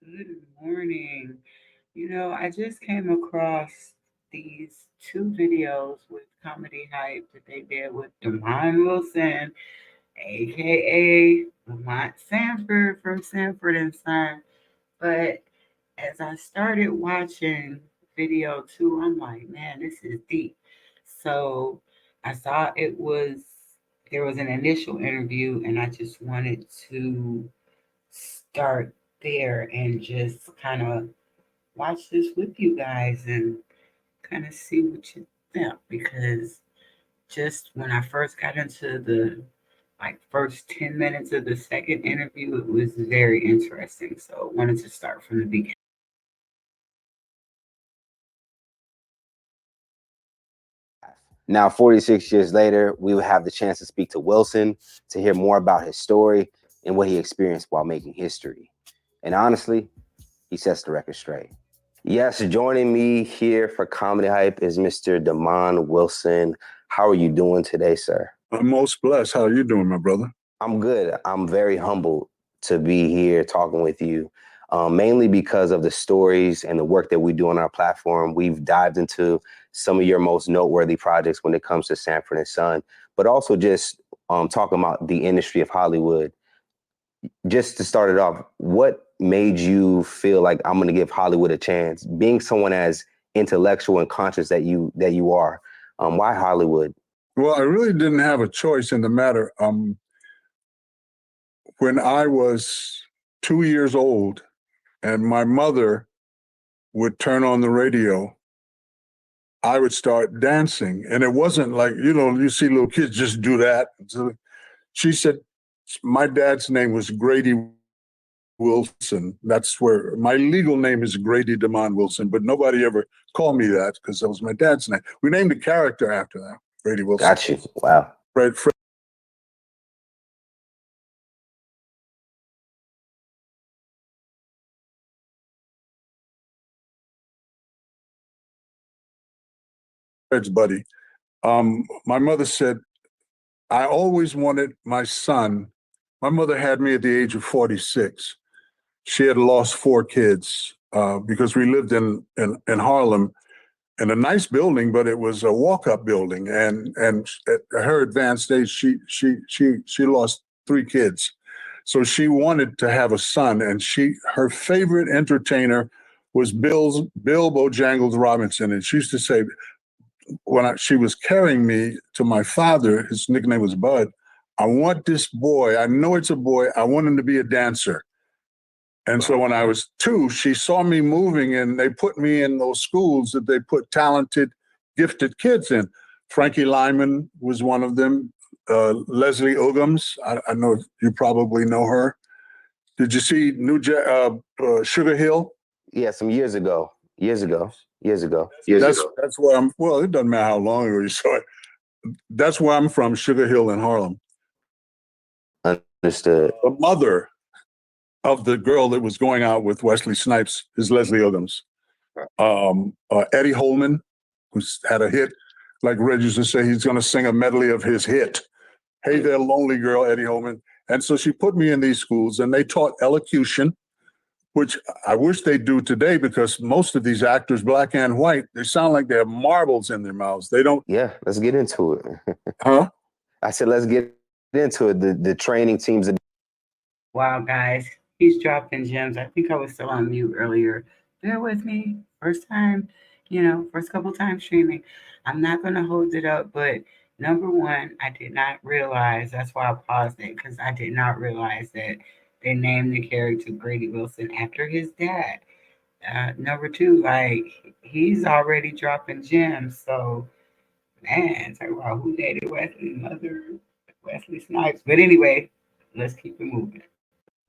Good morning. I just came across these two videos with Comedy Hype that they did with Demond Wilson, aka Lamont Sanford from Sanford and Son. But as I started watching video two, I'm like, man, this is deep. So I saw there was an initial interview, and I just wanted to start there and just kind of watch this with you guys and kind of see what you think, because just when I first got into the first 10 minutes of the second interview, it was very interesting. So I wanted to start from the beginning. Now, 46 years later, we will have the chance to speak to Wilson to hear more about his story and what he experienced while making history. And honestly, he sets the record straight. Yes, joining me here for Comedy Hype is Mr. Demond Wilson. How are you doing today, sir? I'm most blessed. How are you doing, my brother? I'm good. I'm very humbled to be here talking with you, mainly because of the stories and the work that we do on our platform. We've dived into some of your most noteworthy projects when it comes to Sanford and Son, but also just talking about the industry of Hollywood. Just to start it off, what made you feel like I'm going to give Hollywood a chance? Being someone as intellectual and conscious that you are, why Hollywood? Well, I really didn't have a choice in the matter. When I was 2 years old and my mother would turn on the radio, I would start dancing. And it wasn't like, you see little kids just do that. So she said, my dad's name was Grady Wilson. That's where my legal name is Grady Demond Wilson, but nobody ever called me that because that was my dad's name. We named a character after that, Grady Wilson. Got you. Wow. Fred's buddy. My mother said, I always wanted my son. My mother had me at the age of 46. She had lost four kids because we lived in Harlem in a nice building, but it was a walk-up building. And at her advanced age, she lost three kids. So she wanted to have a son, and her favorite entertainer was Bill Bojangles Robinson. And she used to say, when she was carrying me to my father, his nickname was Bud, I want this boy, I know it's a boy, I want him to be a dancer. And so when I was 2, she saw me moving, and they put me in those schools that they put talented, gifted kids in. Frankie Lyman was one of them. Leslie Uggams, I know you probably know her. Did you see Sugar Hill? Yeah, some years ago. That's where well, it doesn't matter how long ago you saw it. That's where I'm from, Sugar Hill in Harlem. Understood. The mother of the girl that was going out with Wesley Snipes is Leslie Uggams. Eddie Holman, who's had a hit, like Red used to say, he's going to sing a medley of his hit. Hey there, lonely girl, Eddie Holman. And so she put me in these schools, and they taught elocution, which I wish they do today, because most of these actors, black and white, they sound like they have marbles in their mouths. They don't. Yeah, let's get into it. Huh? I said, let's get into it. The training teams. Wow, guys, he's dropping gems. I think I was still on mute earlier. Bear with me. First couple times streaming. I'm not going to hold it up, but number one, I did not realize, that's why I paused it, because I did not realize that they named the character Grady Wilson after his dad. Number two, he's already dropping gems. So, man, talk about who dated Wesley, mother, Wesley Snipes. But anyway, let's keep it moving.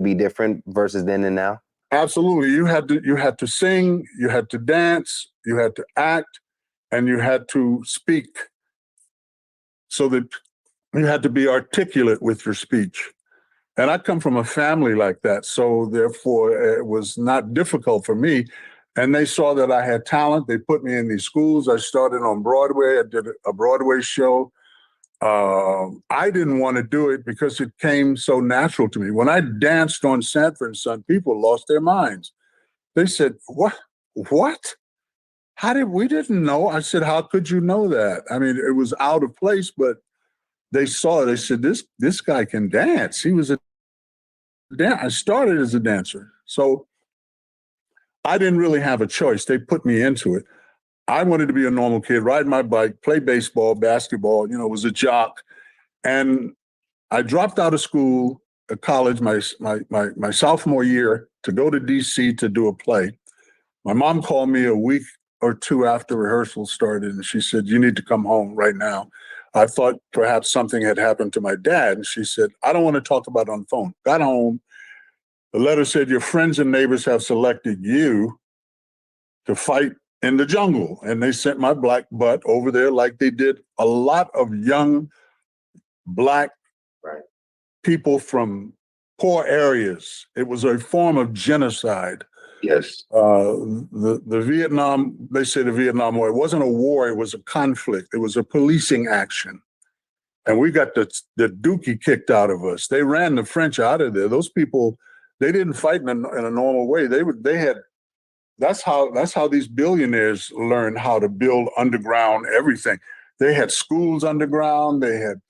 Be different versus then and now? Absolutely. You had to sing, you had to dance, you had to act, and you had to speak, so that you had to be articulate with your speech. And I come from a family like that, so therefore it was not difficult for me. And they saw that I had talent. They put me in these schools. I started on Broadway. I did a Broadway show. I didn't want to do it because it came so natural to me. When I danced on Sanford Son, people lost their minds. They said, what? We didn't know. I said, how could you know that? I mean, it was out of place, but they saw it. They said, this guy can dance. He was I started as a dancer. So I didn't really have a choice. They put me into it. I wanted to be a normal kid, ride my bike, play baseball, basketball, was a jock. And I dropped out of school, college, my sophomore year to go to DC to do a play. My mom called me a week or two after rehearsal started, and she said, you need to come home right now. I thought perhaps something had happened to my dad. And she said, I don't want to talk about it on the phone. Got home. The letter said, your friends and neighbors have selected you to fight in the jungle. And they sent my black butt over there like they did a lot of young black people from poor areas. It was a form of genocide. Yes. The Vietnam, they say the Vietnam War, it wasn't a war, it was a conflict. It was a policing action. And we got the dookie kicked out of us. They ran the French out of there. Those people, they didn't fight in a normal way. That's how these billionaires learned how to build underground everything. They had schools underground. They had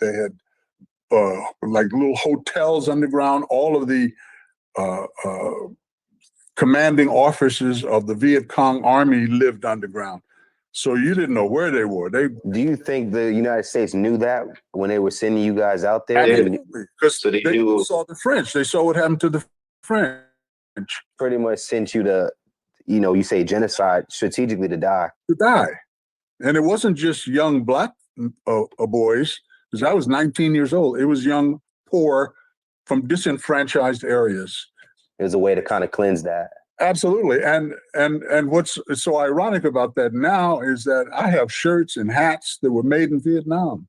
like little hotels underground. All of the commanding officers of the Viet Cong army lived underground. So you didn't know where they were. Do you think the United States knew that when they were sending you guys out there? Because they saw the French. They saw what happened to the French. Pretty much sent you to, you say genocide strategically to die. To die. And it wasn't just young black boys, because I was 19 years old. It was young, poor, from disenfranchised areas. It was a way to kind of cleanse that. Absolutely. And what's so ironic about that now is that I have shirts and hats that were made in Vietnam.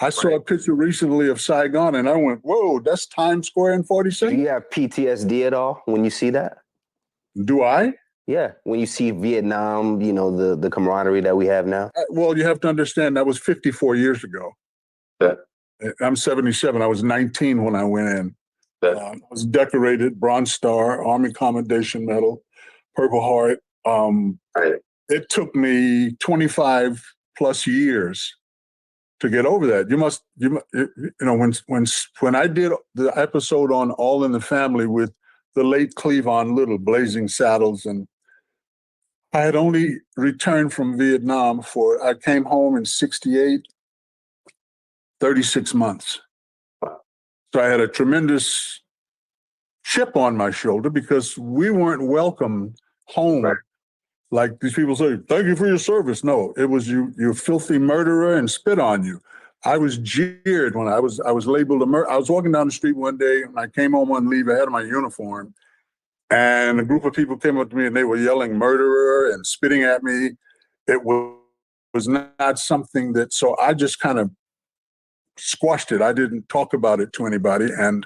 I saw a picture recently of Saigon and I went, whoa, that's Times Square in 47? Do you have PTSD at all when you see that? Do I? Yeah. When you see Vietnam, the camaraderie that we have now. Well, you have to understand that was 54 years ago. Yeah. I'm 77. I was 19 when I went in. I was decorated, Bronze Star, Army Commendation Medal, Purple Heart. It took me 25 plus years to get over that. When I did the episode on All in the Family with the late Cleavon Little, Blazing Saddles, and I had only returned from Vietnam I came home in 68, 36 months. So I had a tremendous chip on my shoulder because we weren't welcome home. Right. Like these people say, thank you for your service. No, it was you filthy murderer, and spit on you. I was jeered when I was labeled a murderer. I was walking down the street one day and I came home on leave. I had my uniform and a group of people came up to me and they were yelling murderer and spitting at me. It was not something that, so I just kind of squashed it. I didn't talk about it to anybody. And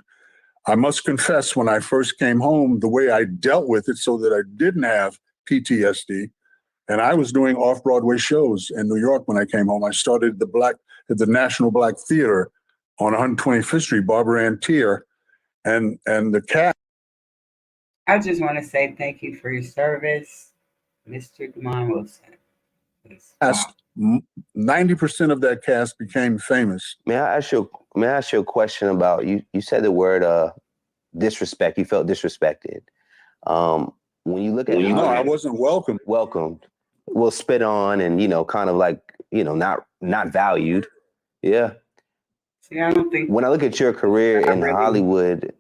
I must confess, when I first came home, the way I dealt with it so that I didn't have PTSD, and I was doing off-Broadway shows in New York when I came home. I started at the National Black Theater on 125th Street, Barbara Ann Tier, and the cast. I just want to say thank you for your service, Mr. Demond Wilson. 90% of that cast became famous. May I ask you a question about you? You said the word disrespect. You felt disrespected. When you look at no, I wasn't welcomed. Welcomed. Well, spit on and kind of like not valued. Yeah. See, I don't think. When I look at your career in Hollywood,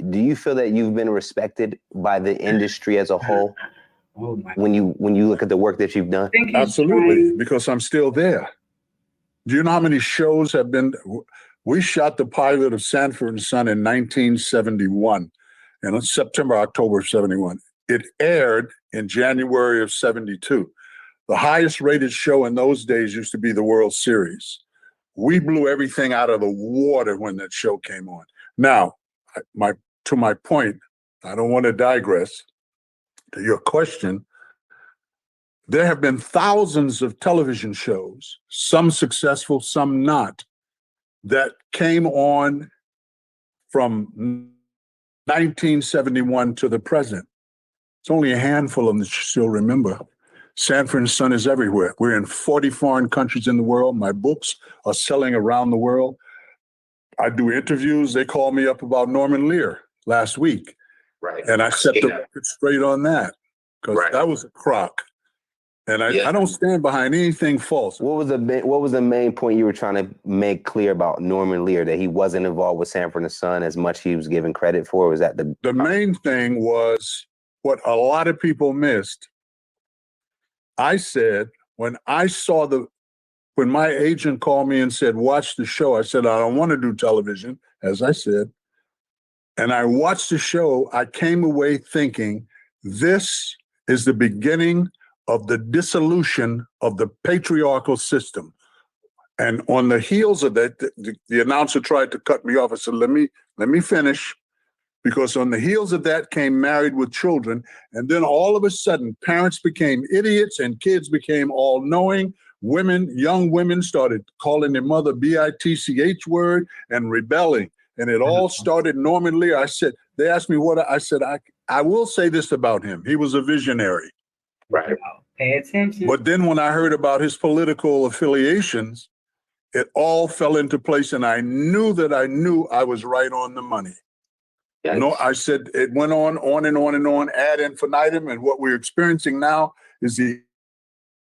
do you feel that you've been respected by the industry as a whole? Oh my. When you look at the work that you've done? Absolutely, because I'm still there. Do you know how many shows have been? We shot the pilot of Sanford Son in 1971, and it's September, October of 71. It aired in January of 72. The highest rated show in those days used to be the World Series. We blew everything out of the water when that show came on. Now, to my point, I don't want to digress. To your question, there have been thousands of television shows, some successful, some not, that came on from 1971 to the present. It's only a handful of them that you still remember. Sanford Son is everywhere. We're in 40 foreign countries in the world. My books are selling around the world. I do interviews. They called me up about Norman Lear last week. Right. And I set the record straight on that because that was a crock. And I don't stand behind anything false. What was the main point you were trying to make clear about Norman Lear, that he wasn't involved with Sanford Son as much he was given credit for? Was that the main thing was what a lot of people missed. I said, when my agent called me and said, watch the show, I said, I don't want to do television, as I said. And I watched the show. I came away thinking, this is the beginning of the dissolution of the patriarchal system. And on the heels of that, the announcer tried to cut me off. I said, let me finish. Because on the heels of that came Married with Children. And then all of a sudden, parents became idiots and kids became all-knowing. Young women started calling their mother B-I-T-C-H word and rebelling. And it all started Norman Lear. They asked me what I said. I will say this about him. He was a visionary. right? Pay attention. But then when I heard about his political affiliations, it all fell into place. And I knew I was right on the money. Yes. No, I said it went on and on and on, ad infinitum. And what we're experiencing now is the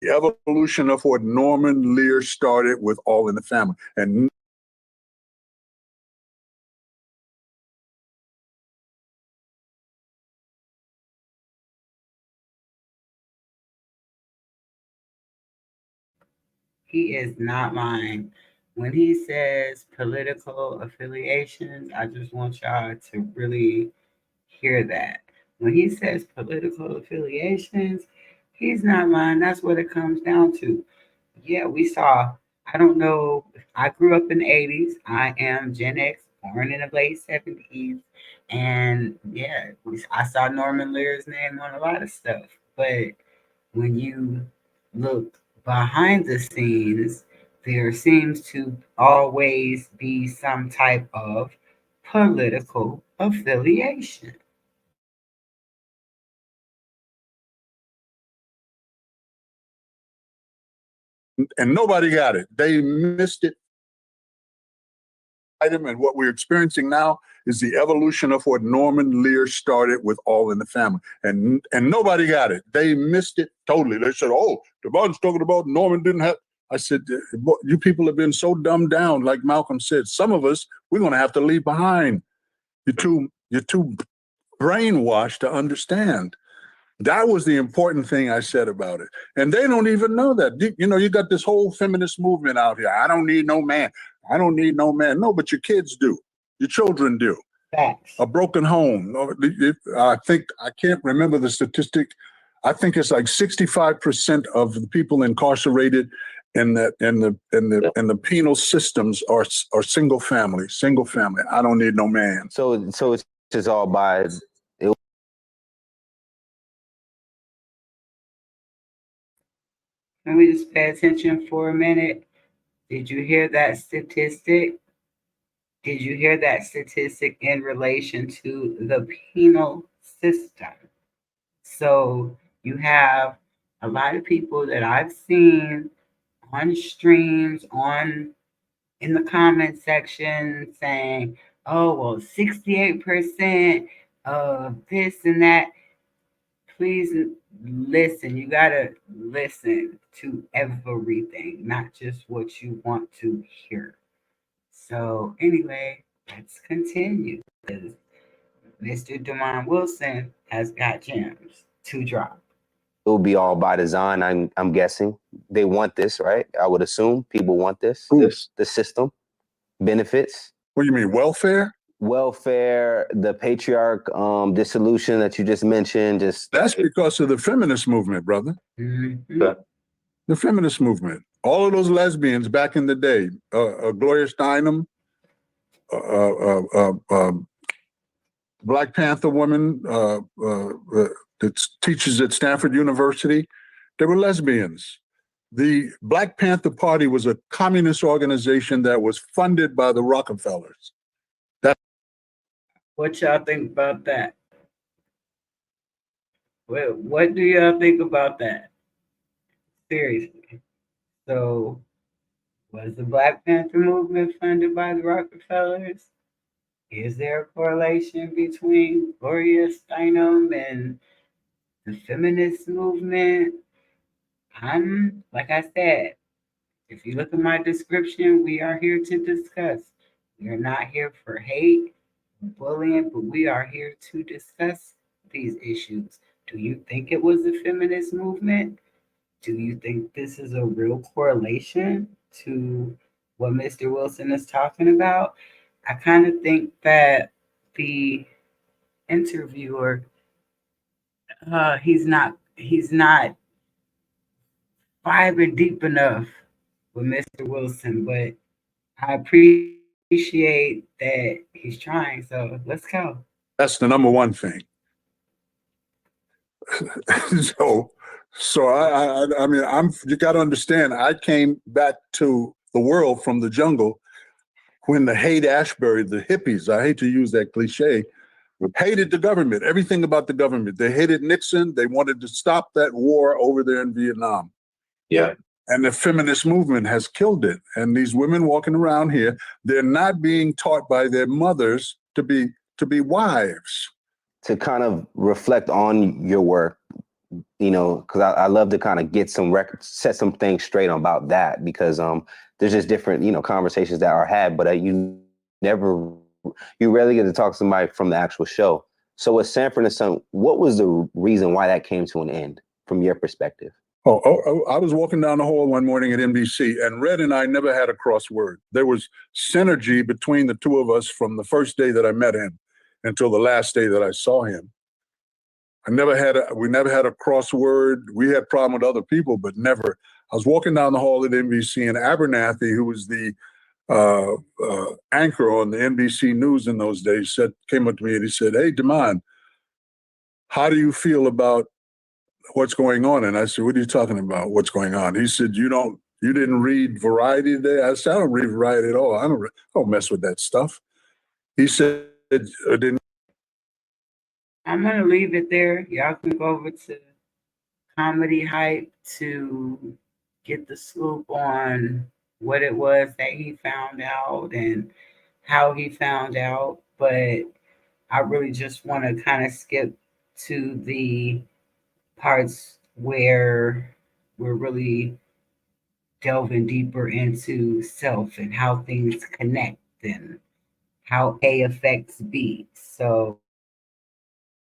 evolution of what Norman Lear started with All in the Family. And He is not lying. When he says political affiliations, I just want y'all to really hear that. When he says political affiliations, he's not lying. That's what it comes down to. Yeah, we saw, I don't know, I grew up in the 80s. I am Gen X, born in the late 70s. And yeah, I saw Norman Lear's name on a lot of stuff. But when you look behind the scenes, there seems to always be some type of political affiliation. nobody got it. They missed it. And what we're experiencing now is the evolution of what Norman Lear started with All in the Family. And nobody got it. They missed it totally. They said, oh, Devon's talking about Norman didn't have. I said, you people have been so dumbed down, like Malcolm said. Some of us, we're going to have to leave behind. You're too brainwashed to understand. That was the important thing I said about it. And they don't even know that. You got this whole feminist movement out here. I don't need no man. I don't need no man. No, but your kids do. Your children do. Facts. A broken home. I can't remember the statistic. I think it's like 65% of the people incarcerated in the penal systems are single family. I don't need no man. So it's just all by. Let me just pay attention for a minute. Did you hear that statistic? Did you hear that statistic in relation to the penal system? So you have a lot of people that I've seen on streams, in the comment section saying, oh, well, 68% of this and that. Please listen. You got to listen to everything, not just what you want to hear. So, anyway, let's continue. Mr. Demond Wilson has got gems to drop. It'll be all by design. I'm guessing they want this, right? I would assume people want this. The system benefits. What do you mean, welfare? Welfare, the patriarch dissolution that you just mentioned. That's because of the feminist movement, brother. Mm-hmm. The feminist movement. All of those lesbians back in the day, Gloria Steinem, Black Panther woman that teaches at Stanford University, they were lesbians. The Black Panther Party was a communist organization that was funded by the Rockefellers. What y'all think about that? What do y'all think about that? Seriously. So, was the Black Panther movement funded by the Rockefellers? Is there a correlation between Gloria Steinem and the feminist movement? Like I said, if you look at my description, we are here to discuss. We are not here for hate, bullying, but we are here to discuss these issues. Do you think it was the feminist movement? Do you think this is a real correlation to what Mr. Wilson is talking about? I kind of think that the interviewer, he's not vibing deep enough with Mr. Wilson, but I appreciate that he's trying. So let's go. That's the number one thing. so, I mean, you got to understand. I came back to the world from the jungle when the Haight Ashbury, the hippies. I hate to use that cliche. Hated the government, everything about the government. They hated Nixon. They wanted to stop that war over there in Vietnam. Yeah. And the feminist movement has killed it. And these women walking around here, they're not being taught by their mothers to be wives. To kind of reflect on your work, you know, because I love to kind of get some records, set some things straight about that, because there's just different, you know, conversations that are had, but you rarely get to talk to somebody from the actual show. So with Sanford Son, what was the reason why that came to an end from your perspective? I was walking down the hall one morning at NBC, and Red and I never had a crossword. There was synergy between the two of us from the first day that I met him until the last day that I saw him. We never had a crossword. We had problem with other people, but never. I was walking down the hall at NBC, and Abernathy, who was the anchor on the NBC News in those days, came up to me and he said, "Hey, Damon, how do you feel about what's going on?" And I said, "What are you talking about? What's going on?" He said, "You didn't read Variety today?" I said, "I don't read Variety at all. I don't mess with that stuff." He said, "Didn't." I'm going to leave it there. Y'all can go over to Comedy Hype to get the scoop on what it was that he found out and how he found out. But I really just want to kind of skip to the parts where we're really delving deeper into self and how things connect and how A affects B. So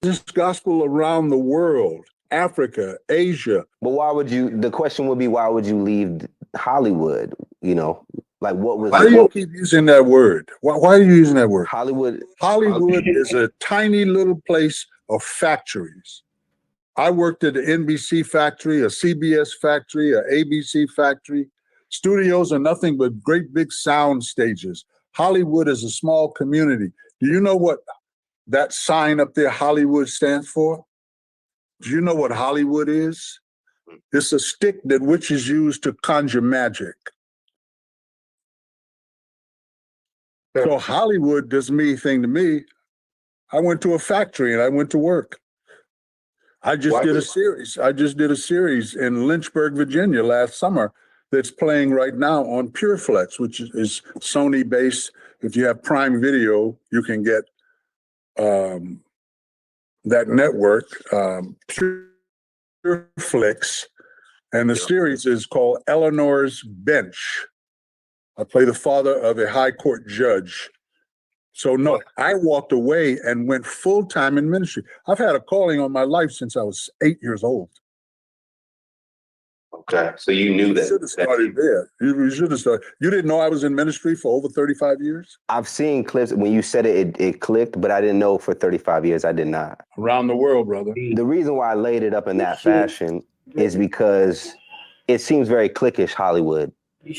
This gospel around the world, Africa, Asia. But the question would be, why would you leave Hollywood? You know, like Why do you keep using that word? Why are you using that word? Hollywood is a tiny little place of factories. I worked at an NBC factory, a CBS factory, a ABC factory. Studios are nothing but great big sound stages. Hollywood is a small community. Do you know what that sign up there, Hollywood, stands for? Do you know what Hollywood is? It's a stick that witches use to conjure magic. So Hollywood doesn't mean anything to me. I went to a factory and I went to work. I just did a series in Lynchburg, Virginia last summer that's playing right now on Pureflex, which is Sony based. If you have Prime Video, you can get that network, Pureflex. And the series is called Eleanor's Bench. I play the father of a high court judge. So no, I walked away and went full time in ministry. I've had a calling on my life since I was 8 years old. Okay, so you knew that. You should have started there. You should have started. You didn't know I was in ministry for over 35 years? I've seen clips. When you said it clicked, but I didn't know for 35 years. I did not. Around the world, brother. The reason why I laid it up in that fashion is because it seems very cliquish Hollywood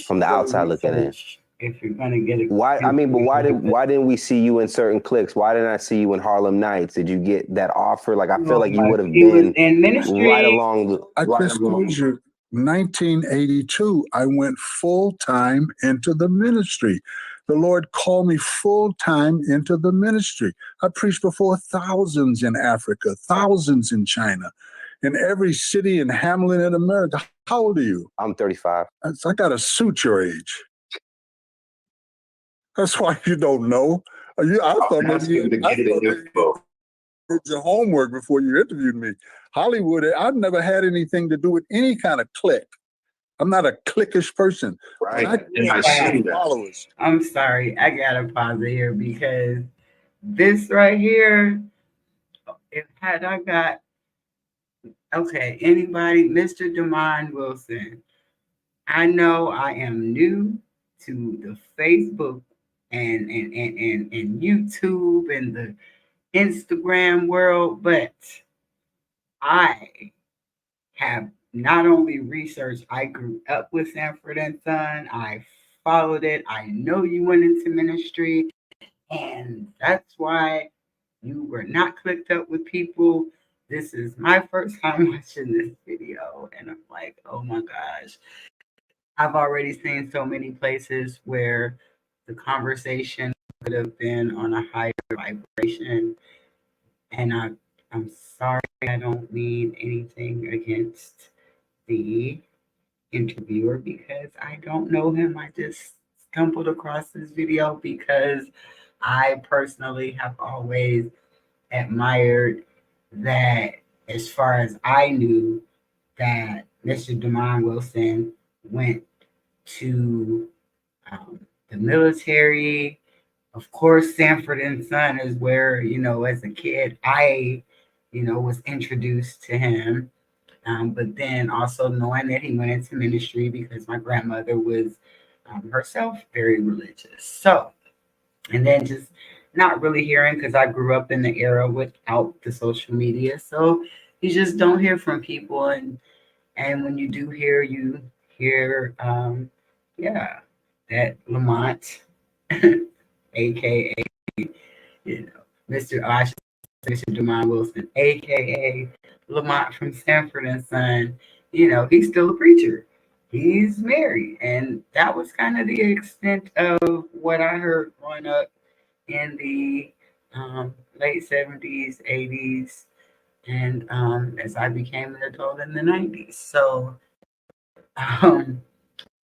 from the outside looking in. If you're gonna get it, Why didn't we see you in certain cliques? Why didn't I see you in Harlem Nights? Did you get that offer? Like, I feel like you would have been in ministry right along. I just told you, 1982, I went full time into the ministry. the Lord called me full time into the ministry. I preached before thousands in Africa, thousands in China, in every city and hamlet in America. How old are you? I'm 35. I got to suit your age. That's why you don't know. I thought maybe you did your homework before you interviewed me. Hollywood, I've never had anything to do with any kind of clique. I'm not a cliquish person. Right. Followers. I'm sorry, I gotta pause it here because this right here, if had I got okay, anybody, Mr. Demond Wilson, I know I am new to the Facebook and YouTube and the Instagram world, but I have not only researched, I grew up with Sanford and Son. I followed it. I know you went into ministry, and that's why you were not clicked up with people. This is my first time watching this video, and I'm like, oh my gosh. I've already seen so many places where the conversation could have been on a higher vibration, and I'm sorry, I don't mean anything against the interviewer because I don't know him. I just stumbled across this video because I personally have always admired that, as far as I knew, that Mr. Demond Wilson went to the military. Of course, Sanford and Son is where, as a kid, was introduced to him. But then also knowing that he went into ministry because my grandmother was herself very religious. So, and then just not really hearing because I grew up in the era without the social media. So you just don't hear from people. And when you do hear, you hear, yeah, that Lamont, aka, Mr. Osh, Mr. Demond Wilson, aka Lamont from Sanford and Son, he's still a preacher. He's married. And that was kind of the extent of what I heard growing up in the late 70s, 80s, and as I became an adult in the 90s. So, on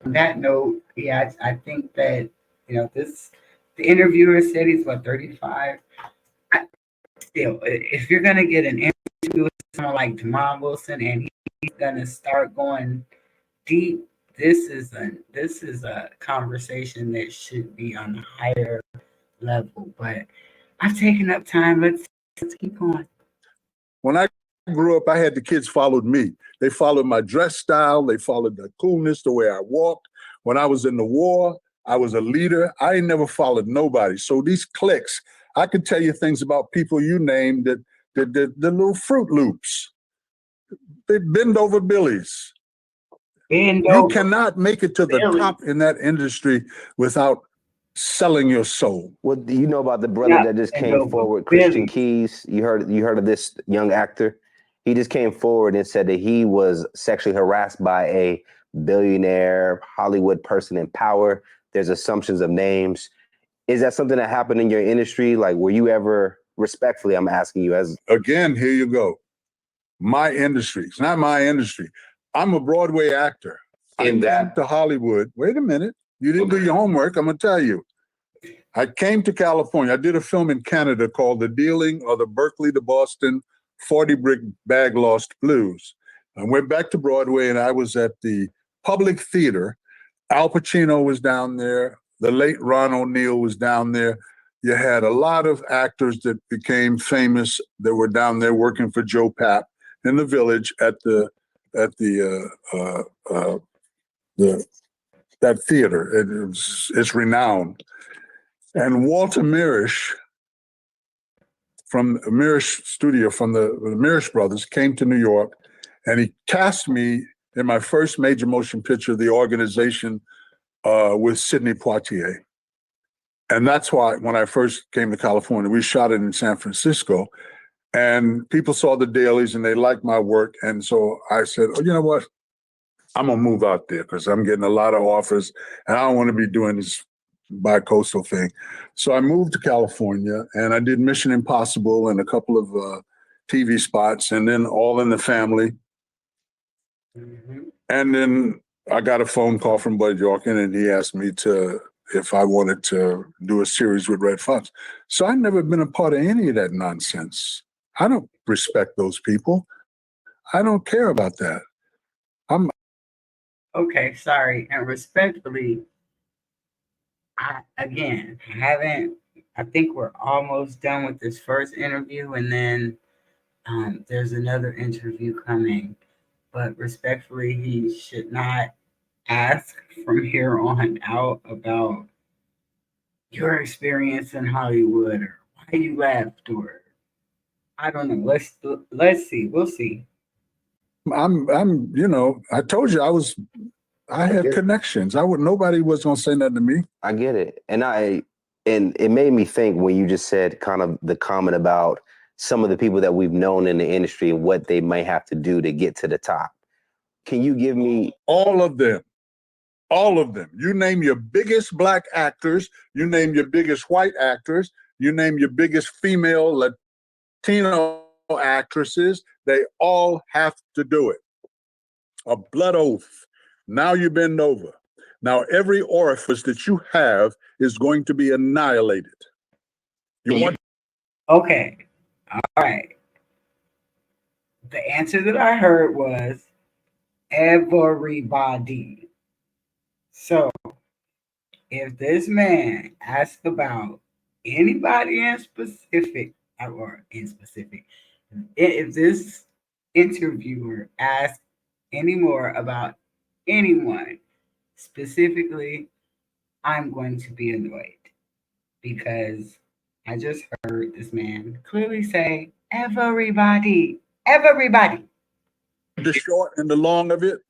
that note, yeah, I think that, the interviewer said he's, 35? Still, if you're gonna get an interview with someone like Demond Wilson and he's gonna start going deep, this is a conversation that should be on a higher level. But I've taken up time. Let's keep going. When I grew up, I had the kids followed me. They followed my dress style. They followed the coolness, the way I walked. When I was in the war, I was a leader. I ain't never followed nobody. So these cliques, I could tell you things about people you named that the little Fruit Loops. They bend over Billies. You cannot make it to the top in that industry without selling your soul. What do you know about the brother that just came forward, Christian Keys? You heard of this young actor? He just came forward and said that he was sexually harassed by a billionaire Hollywood person in power. There's assumptions of names. Is that something that happened in your industry? Like, were you ever, respectfully, I'm asking you as... Again, here you go. My industry. It's not my industry. I'm a Broadway actor. I came to Hollywood. Wait a minute. You didn't do your homework. I'm going to tell you. I came to California. I did a film in Canada called The Dealing or the Berkeley to Boston 40 Brick Bag Lost Blues. I went back to Broadway and I was at the Public Theater. Al Pacino was down there. The late Ron O'Neal was down there. You had a lot of actors that became famous that were down there working for Joe Papp in the Village at that theater. It's renowned. And Walter Mirisch from Mirisch Studio, from the Mirisch brothers, came to New York, and he cast me in my first major motion picture, The Organization, with Sidney Poitier. And that's why when I first came to California, we shot it in San Francisco, and people saw the dailies and they liked my work. And so I said, oh, you know what? I'm gonna move out there because I'm getting a lot of offers and I don't want to be doing this bi-coastal thing. So I moved to California and I did Mission Impossible and a couple of TV spots, and then All in the Family. Mm-hmm. And then I got a phone call from Bud Yorkin, and he asked me if I wanted to do a series with Red Fox. So I've never been a part of any of that nonsense. I don't respect those people. I don't care about that. Okay, sorry. And respectfully, I think we're almost done with this first interview, and then there's another interview coming. But respectfully, he should not ask from here on out about your experience in Hollywood or why you left, or I don't know. Let's see. We'll see. I told you I had connections. Nobody was gonna say nothing to me. I get it. And it made me think when you just said kind of the comment about some of the people that we've known in the industry and what they might have to do to get to the top. Can you give me all of them? All of them. You name your biggest black actors, you name your biggest white actors, you name your biggest female Latino actresses, they all have to do it. A blood oath. Now you bend over. Now every orifice that you have is going to be annihilated. Okay. All right. The answer that I heard was everybody. So if this man asked about anybody in specific, if this interviewer asked any more about anyone specifically, I'm going to be annoyed because I just heard this man clearly say, everybody, everybody. The short and the long of it.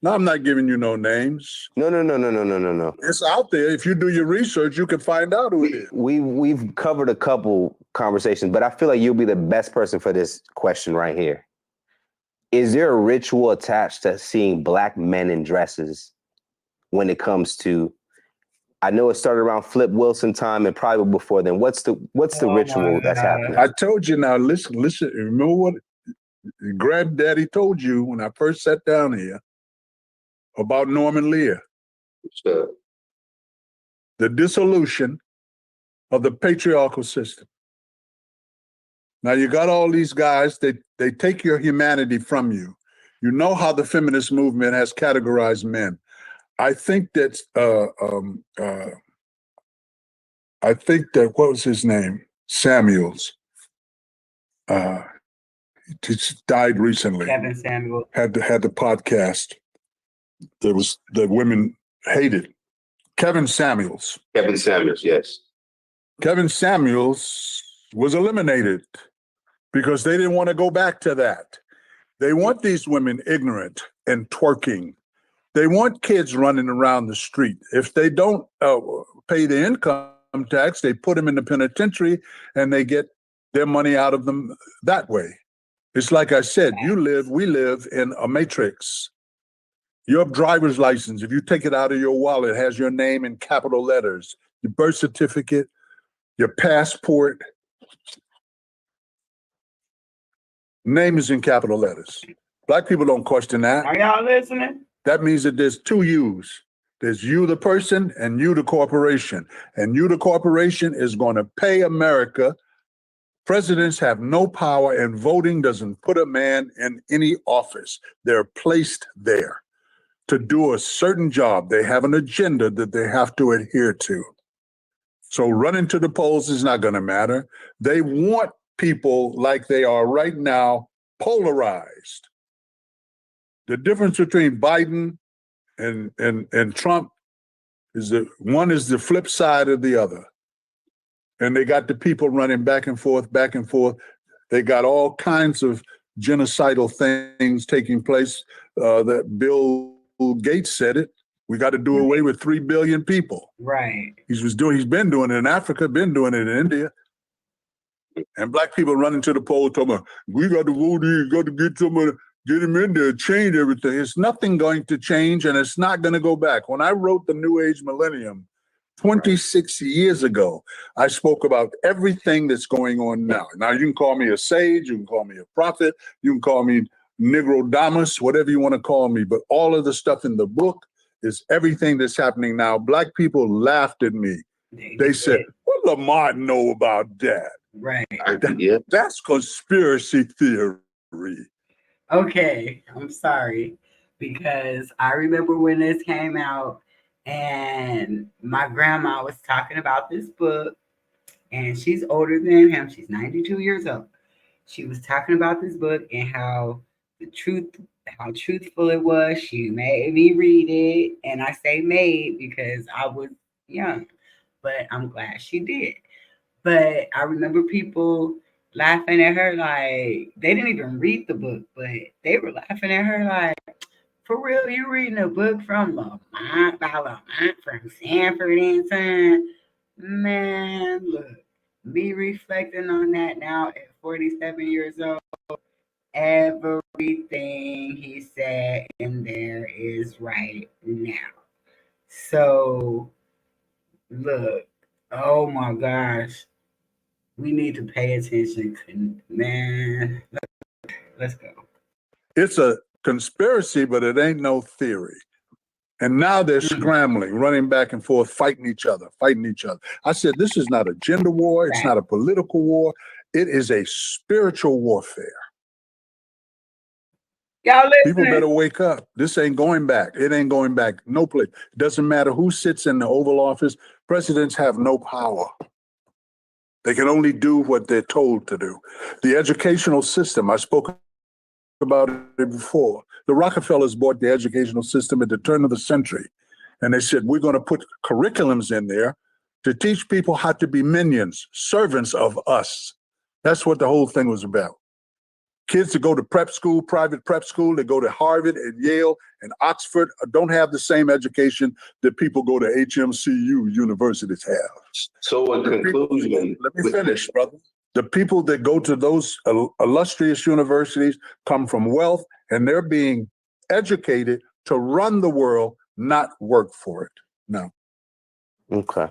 No, I'm not giving you no names. No. It's out there. If you do your research, you can find out who it is. We've covered a couple conversations, but I feel like you'll be the best person for this question right here. Is there a ritual attached to seeing black men in dresses when it comes to, I know it started around Flip Wilson time and probably before then. What's the ritual that's happening? I told you now, listen, remember what Granddaddy told you when I first sat down here about Norman Lear? Sure. The dissolution of the patriarchal system. Now you got all these guys, they take your humanity from you. You know how the feminist movement has categorized men. I think that what was his name? Samuels. He just died recently. Kevin Samuels had the podcast that women hated. Kevin Samuels. Kevin Samuels, yes. Kevin Samuels was eliminated because they didn't want to go back to that. They want these women ignorant and twerking. They want kids running around the street. If they don't pay the income tax, they put them in the penitentiary and they get their money out of them that way. It's like I said, we live in a matrix. Your driver's license, if you take it out of your wallet, it has your name in capital letters. Your birth certificate, your passport, name is in capital letters. Black people don't question that. Are y'all listening? That means that there's two yous. There's you, the person, and you, the corporation. And you, the corporation, is going to pay America. Presidents have no power, and voting doesn't put a man in any office. They're placed there to do a certain job. They have an agenda that they have to adhere to. So running to the polls is not going to matter. They want people like they are right now, polarized. The difference between Biden and Trump is that one is the flip side of the other. And they got the people running back and forth, back and forth. They got all kinds of genocidal things taking place. That Bill Gates said it. We got to do away with 3 billion people. Right. He's been doing it in Africa, been doing it in India. And black people running to the poll talking about, we got to vote in, got to get someone, get him in there, change everything. It's nothing going to change, and it's not going to go back. When I wrote The New Age Millennium, 26 years ago, I spoke about everything that's going on now. Now, you can call me a sage, you can call me a prophet, you can call me Negro Damas, whatever you want to call me, but all of the stuff in the book is everything that's happening now. Black people laughed at me. They said, what Lamont know about that? Right. That's conspiracy theory. Okay, I'm sorry, because I remember when this came out and my grandma was talking about this book, and she's older than him. She's 92 years old. She was talking about this book and how truthful it was. She made me read it, and I say made because I was young, but I'm glad she did. But I remember people laughing at her like they didn't even read the book, but they were laughing at her like, for real, you reading a book from Lamont by Lamont from Sanford and Son? Man, look, me reflecting on that now at 47 years old, everything he said in there is right now. So, look, oh my gosh, we need to pay attention. Man, let's go. It's a conspiracy, but it ain't no theory. And now they're scrambling, running back and forth, fighting each other. I said, this is not a gender war. It's not a political war. It is a spiritual warfare. Y'all People listening? better wake up. This ain't going back. It ain't going back. No place. It doesn't matter who sits in the Oval Office. Presidents have no power. They can only do what they're told to do. The educational system, I spoke about it before. The Rockefellers bought the educational system at the turn of the century. And they said, we're going to put curriculums in there to teach people how to be minions, servants of us. That's what the whole thing was about. Kids that go to prep school, private prep school, they go to Harvard and Yale and Oxford, don't have the same education that people go to HMCU universities have. So in conclusion, let me finish, brother. The people that go to those illustrious universities come from wealth, and they're being educated to run the world, not work for it. No. okay.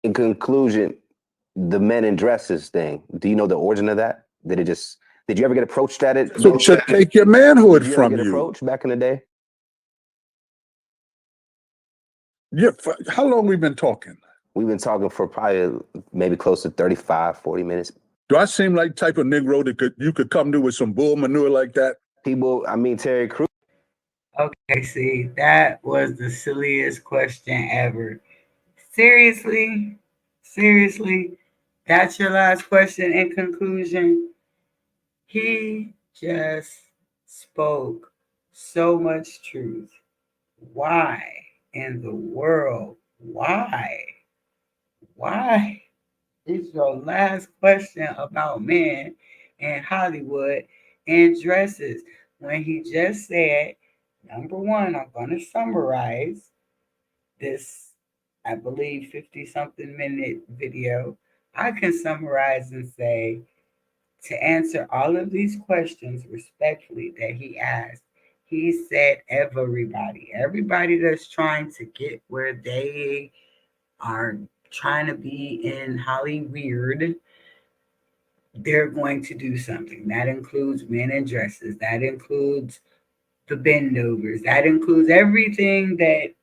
In conclusion, the men in dresses thing, do you know the origin of that? Did you ever get approached at it? So to take your manhood Did you ever from get you. approached back in the day? Yeah. How long we been talking? We've been talking for probably maybe close to 35, 40 minutes. Do I seem like type of Negro that you could come to with some bull manure like that? People, I mean, Terry Crews. Okay, see, that was the silliest question ever. Seriously? Seriously? That's your last question in conclusion? He just spoke so much truth. Why in the world? Why? Why is your last question about men in Hollywood and dresses when he just said, number one, I'm going to summarize this, I believe, 50 something minute video. I can summarize and say, to answer all of these questions respectfully that he asked, he said everybody that's trying to get where they are trying to be in Hollyweird, they're going to do something. That includes men in dresses. That includes the bendovers. That includes everything that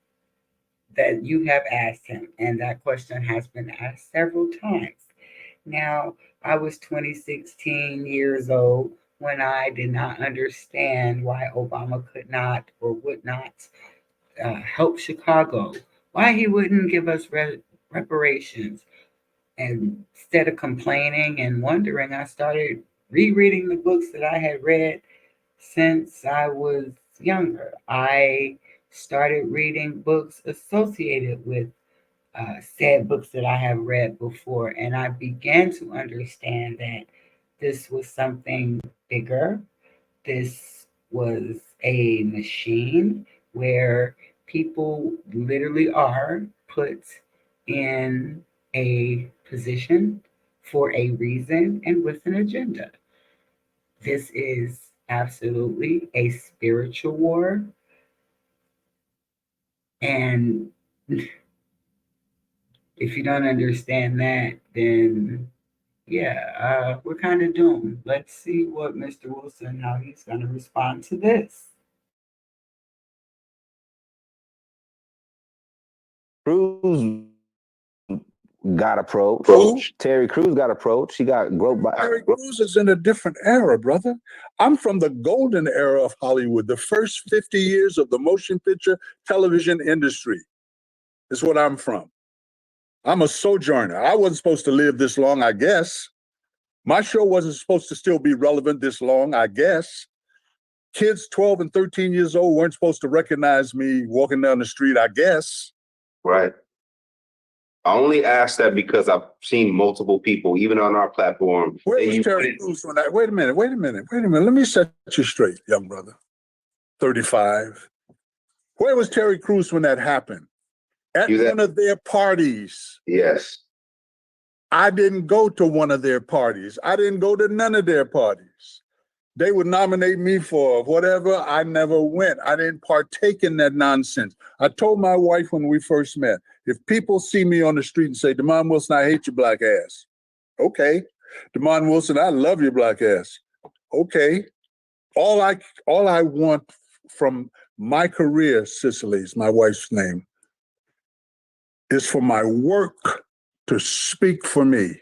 you have asked him. And that question has been asked several times. Now, I was 16 years old when I did not understand why Obama could not or would not help Chicago, why he wouldn't give us reparations. And instead of complaining and wondering, I started rereading the books that I had read since I was younger. I started reading books associated with said books that I have read before, and I began to understand that this was something bigger. This was a machine where people literally are put in a position for a reason and with an agenda. This is absolutely a spiritual war. And if you don't understand that, then yeah, we're kind of doomed. Let's see what Mr. Wilson, how he's going to respond to this. Crews got approached. Who? Terry Crews got approached. He got groped by. Terry Crews is in a different era, brother. I'm from the golden era of Hollywood, the first 50 years of the motion picture television industry is what I'm from. I'm a sojourner. I wasn't supposed to live this long, I guess. My show wasn't supposed to still be relevant this long, I guess. Kids 12 and 13 years old weren't supposed to recognize me walking down the street, I guess. Right. I only ask that because I've seen multiple people, even on our platform. Where was Terry Crews when I, wait a minute. Let me set you straight, young brother. 35. Where was Terry Crews when that happened? At one of their parties. Yes. I didn't go to one of their parties. I didn't go to none of their parties. They would nominate me for whatever. I never went. I didn't partake in that nonsense. I told my wife when we first met, if people see me on the street and say, Demond Wilson, I hate your black ass. Okay. Demond Wilson, I love your black ass. Okay. All I want from my career, Cicely's my wife's name, is for my work to speak for me.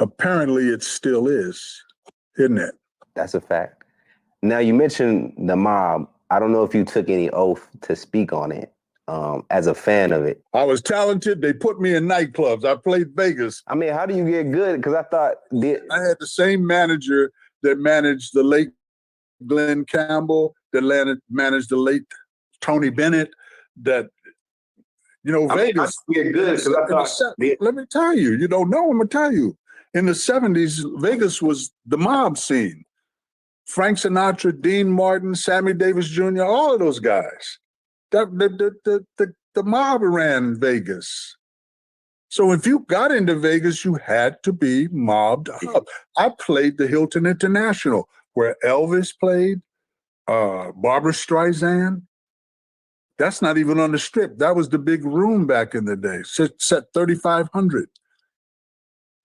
Apparently it still is, isn't it? That's a fact. Now, you mentioned the mob. I don't know if you took any oath to speak on it as a fan of it. I was talented. They put me in nightclubs. I played Vegas. I mean, how do you get good? Because I thought... I had the same manager that managed the late Glenn Campbell, that managed the late Tony Bennett, that, you know, Vegas. Get good because I thought... Let me tell you, you don't know, I'm going to tell you. In the 70s, Vegas was the mob scene. Frank Sinatra, Dean Martin, Sammy Davis Jr., all of those guys. The mob ran Vegas. So if you got into Vegas, you had to be mobbed up. I played the Hilton International, where Elvis played, Barbra Streisand, That's not even on the strip. That was the big room back in the day, set 3,500.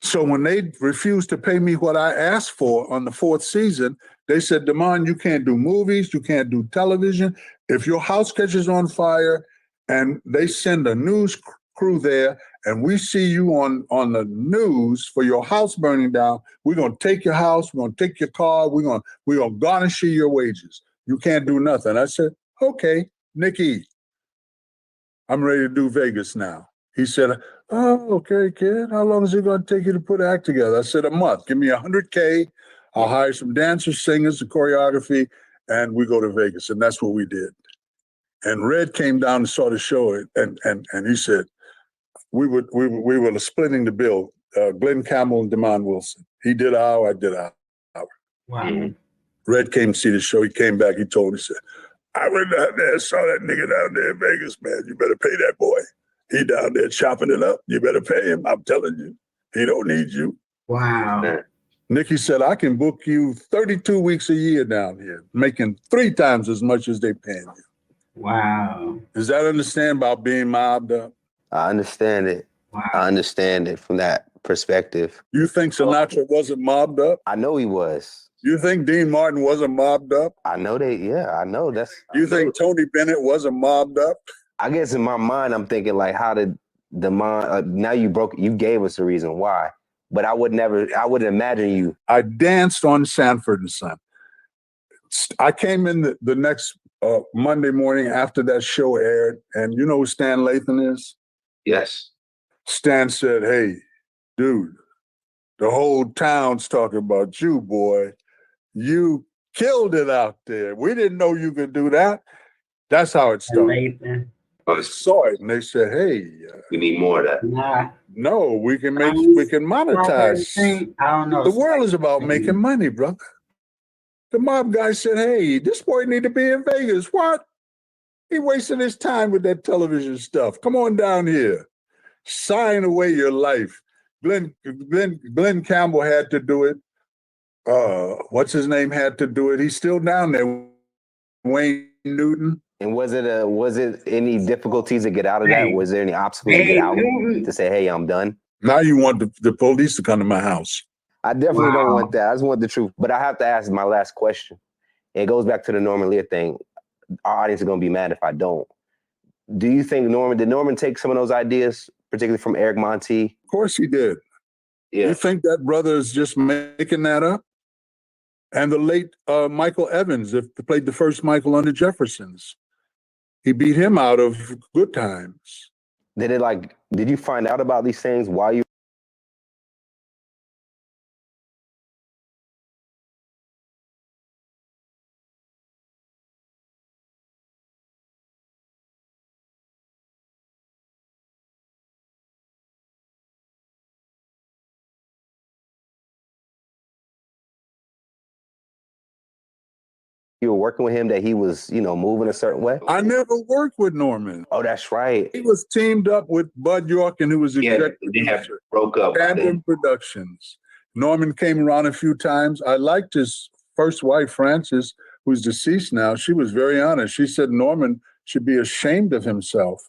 So when they refused to pay me what I asked for on the 4th season, they said, Damon, you can't do movies, you can't do television. If your house catches on fire and they send a news crew there and we see you on the news for your house burning down, we're going to take your house, we're going to take your car, we're going to garnish your wages. You can't do nothing. I said, okay, Nikki, I'm ready to do Vegas now. He said, oh, okay, kid. How long is it going to take you to put an act together? I said, a month. Give me $100K. I'll hire some dancers, singers, the choreography, and we go to Vegas. And that's what we did. And Red came down and saw the show, and he said, we were splitting the bill. Glenn Campbell and Damon Wilson. He did an hour, I did an hour. Wow. Red came to see the show. He came back. He told me, he said, I went down there and saw that nigga down there in Vegas, man. You better pay that boy. He down there chopping it up. You better pay him. I'm telling you. He don't need you. Wow. Nikki said, I can book you 32 weeks a year down here, making 3 times as much as they paying you. Wow. Does that understand about being mobbed up? I understand it. Wow. I understand it from that perspective. You think Sinatra wasn't mobbed up? I know he was. You think Dean Martin wasn't mobbed up? I know I know that's. You think Tony Bennett wasn't mobbed up? I guess in my mind, I'm thinking like, how did the mind, now you gave us a reason why, but I wouldn't imagine you. I danced on Sanford Son. I came in the next Monday morning after that show aired, and you know who Stan Lathan is? Yes. Stan said, hey, dude, the whole town's talking about you, boy. You killed it out there. We didn't know you could do that. That's how it started. I saw it and they said, hey, we need more of that. Nah. No, we can monetize. I don't know. The world is about making money, brother. The mob guy said, hey, this boy need to be in Vegas. What? He wasting his time with that television stuff. Come on down here. Sign away your life. Glenn Campbell had to do it. What's his name had to do it. He's still down there. Wayne Newton. And was it any difficulties to get out of that? Was there any obstacles to get out to say, hey, I'm done? Now you want the police to come to my house. I definitely don't want that. I just want the truth. But I have to ask my last question. It goes back to the Norman Lear thing. Our audience is going to be mad if I don't. Do you think did Norman take some of those ideas, particularly from Eric Monti? Of course he did. Yeah. You think that brother is just making that up? And the late Michael Evans, that played the first Michael on the Jeffersons. He beat him out of Good Times. Did you find out about these things while you were working with him that he was, moving a certain way? I never worked with Norman. Oh, that's right. He was teamed up with Bud Yorkin, who was executive producer. Broke up. Random Productions. Norman came around a few times. I liked his first wife, Frances, who's deceased now. She was very honest. She said Norman should be ashamed of himself.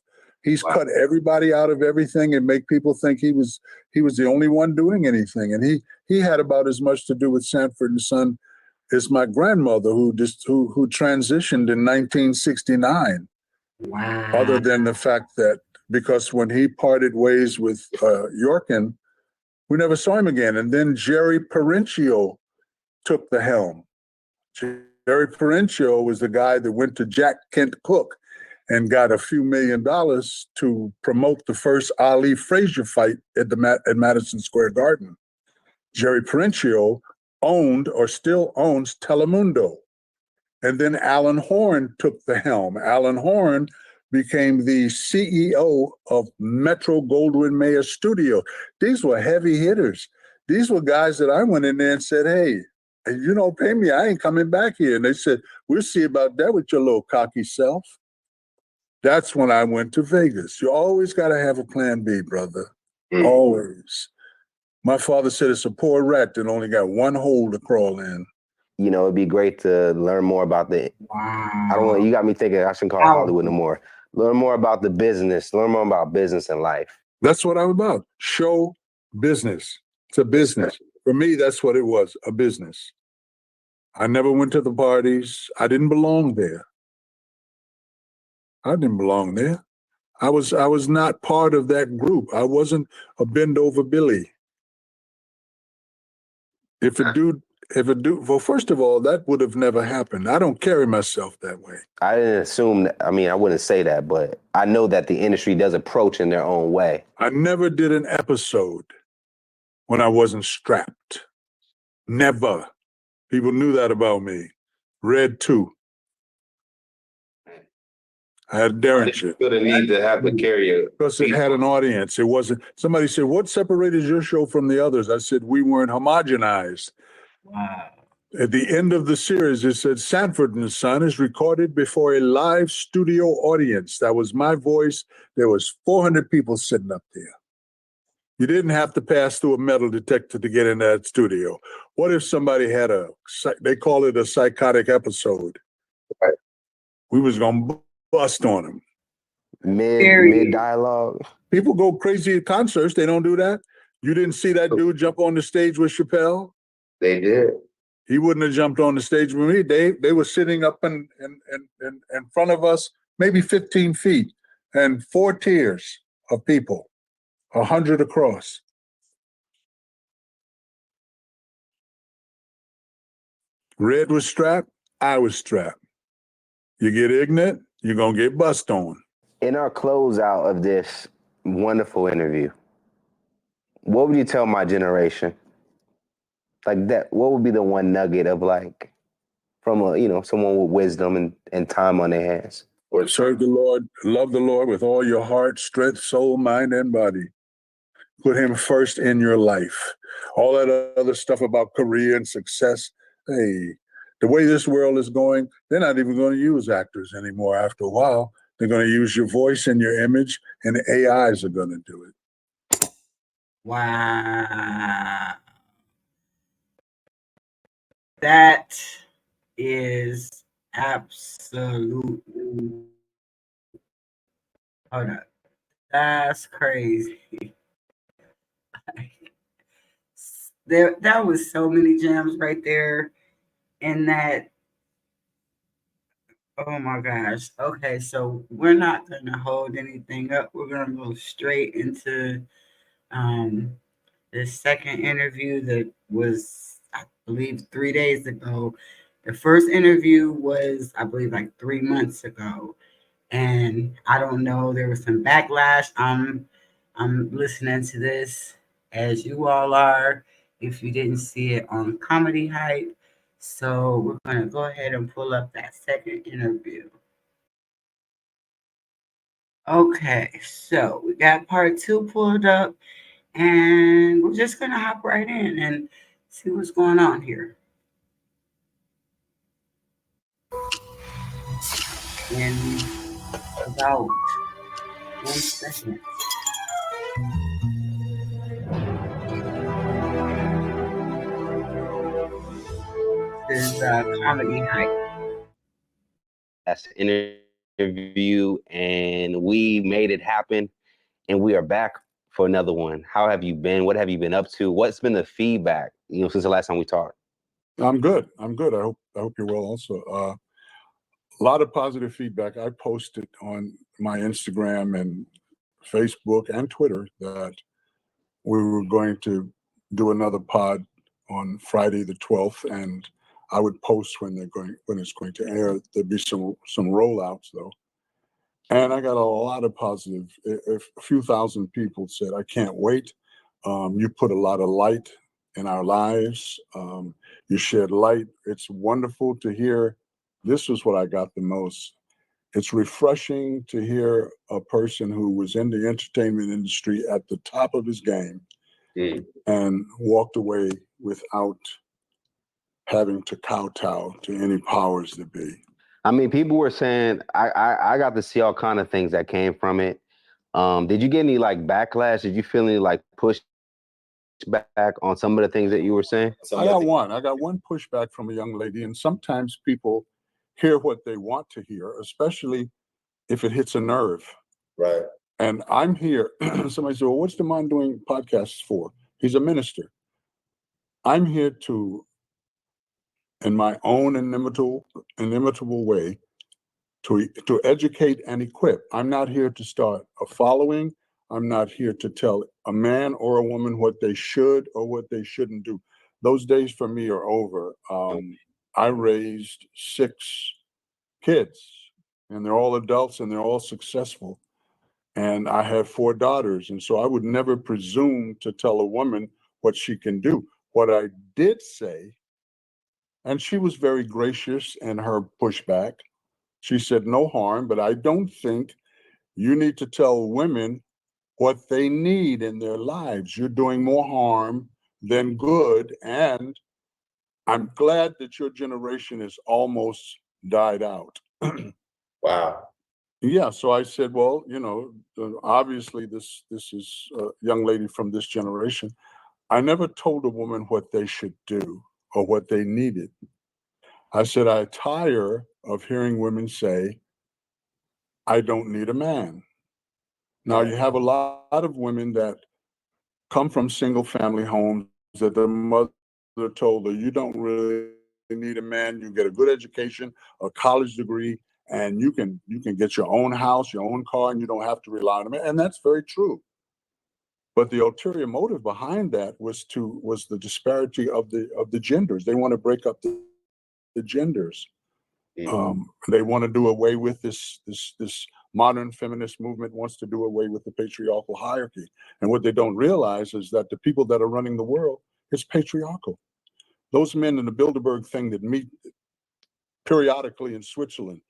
He's cut everybody out of everything and make people think he was the only one doing anything. And he had about as much to do with Sanford Son is my grandmother who transitioned in 1969. Wow. Other than the fact that because when he parted ways with Yorkin, we never saw him again. And then Jerry Parenchio took the helm. Jerry Parenchio was the guy that went to Jack Kent Cooke and got a few $1 million to promote the first Ali Frazier fight at Madison Square Garden. Jerry Parenchio owned or still owns Telemundo. And then Alan Horn took the helm. Alan Horn became the CEO of Metro Goldwyn Mayer Studio. These were heavy hitters. These were guys that I went in there and said, hey, you don't pay me, I ain't coming back here. And they said, we'll see about that with your little cocky self. That's when I went to Vegas. You always got to have a plan B, brother. Always. My father said it's a poor rat that only got one hole to crawl in. you know, it'd be great to learn more about the. I don't want. Wow. You got me thinking. I shouldn't call it Hollywood no Powerful. more. Learn more about the business. Learn more about business and life. That's what I'm about. Show business. It's a business. For me, that's what it was, a business. I never went to the parties. I didn't belong there. I didn't belong there. I was not part of that group. I wasn't a bend over Billy. If a dude, well, first of all, that would have never happened. I don't carry myself that way. I didn't assume that, I mean, I wouldn't say that, but I know that the industry does approach in their own way. I never did an episode when I wasn't strapped. Never. People knew that about me. Red 2. I had Derringer. Feel the need to have to carry it. Because it had an audience. It wasn't, somebody said, what separated your show from the others? I said, we weren't homogenized. Wow. At the end of the series, it said, Sanford Son is recorded before a live studio audience. That was my voice. There was 400 people sitting up there. You didn't have to pass through a metal detector to get in that studio. What if somebody had they call it a psychotic episode? Right. We was going to bust on them. Mid dialogue. People go crazy at concerts. They don't do that. You didn't see that dude jump on the stage with Chappelle? They did. He wouldn't have jumped on the stage with me. They were sitting up in front of us, maybe 15 feet, and 4 tiers of people, 100 across. Red was strapped. I was strapped. You get ignorant, you're going to get bust on. In our closeout of this wonderful interview, what would you tell my generation? Like that, what would be the one nugget of like, from a, you know, someone with wisdom and time on their hands? Or serve the Lord, love the Lord with all your heart, strength, soul, mind, and body. Put him first in your life. All that other stuff about career and success, hey, the way this world is going, they're not even going to use actors anymore after a while. They're going to use your voice and your image, and the AIs are going to do it. Wow. That is absolutely, hold up. That's crazy. That was so many gems right there in that. Oh my gosh. Okay, so we're not gonna hold anything up. We're gonna go straight into um the second interview that was, I believe, 3 days ago. The first interview was, I believe, like 3 months ago. And I don't know, there was some backlash. I'm listening to this as you all are, if you didn't see it on Comedy Hype. So we're gonna go ahead and pull up that second interview. Okay, so we got part two pulled up, and we're just gonna hop right in and see what's going on here. In about 1 second. This is Comedy Hype. That's interview, and we made it happen, and we are back for another one. How have you been? What have you been up to? What's been the feedback, you know, since the last time we talked? I'm good. I'm good. I hope you're well also. A lot of positive feedback. I posted on my Instagram and Facebook and Twitter that we were going to do another pod on Friday the 12th, and I would post when it's going to air. There'd be some rollouts though. And I got a lot of positive. A few thousand people said, I can't wait. You put a lot of light in our lives. You shed light. It's wonderful to hear. This was what I got the most. It's refreshing to hear a person who was in the entertainment industry at the top of his game and walked away without having to kowtow to any powers that be. I mean, people were saying I got to see all kind of things that came from it. Did you get any like backlash? Did you feel any like pushback pushback on some of the things that you were saying? I got one pushback from a young lady, and sometimes people hear what they want to hear, especially if it hits a nerve. Right. And I'm here. Somebody said, well, what's Demond doing podcasts for? He's a minister. I'm here to, in my own inimitable way, to educate and equip. I'm not here to start a following. I'm not here to tell a man or a woman what they should or what they shouldn't do. Those days for me are over. I raised 6 kids, and they're all adults and they're all successful. And I have 4 daughters. And so I would never presume to tell a woman what she can do. What I did say, and she was very gracious in her pushback, she said, no harm, but I don't think you need to tell women what they need in their lives. You're doing more harm than good. And I'm glad that your generation has almost died out. Wow. Yeah, so I said, well, obviously this is a young lady from this generation. I never told a woman what they should do or what they needed. I said, I tire of hearing women say, I don't need a man. Now, you have a lot of women that come from single family homes that the mother told her, you don't really need a man. You get a good education, a college degree, and you can get your own house, your own car, and you don't have to rely on a man. And that's very true. But the ulterior motive behind that was the disparity of the genders. They want to break up the genders. They want to do away with this modern feminist movement wants to do away with the patriarchal hierarchy. And what they don't realize is that the people that are running the world is patriarchal. Those men in the Bilderberg thing that meet periodically in Switzerland,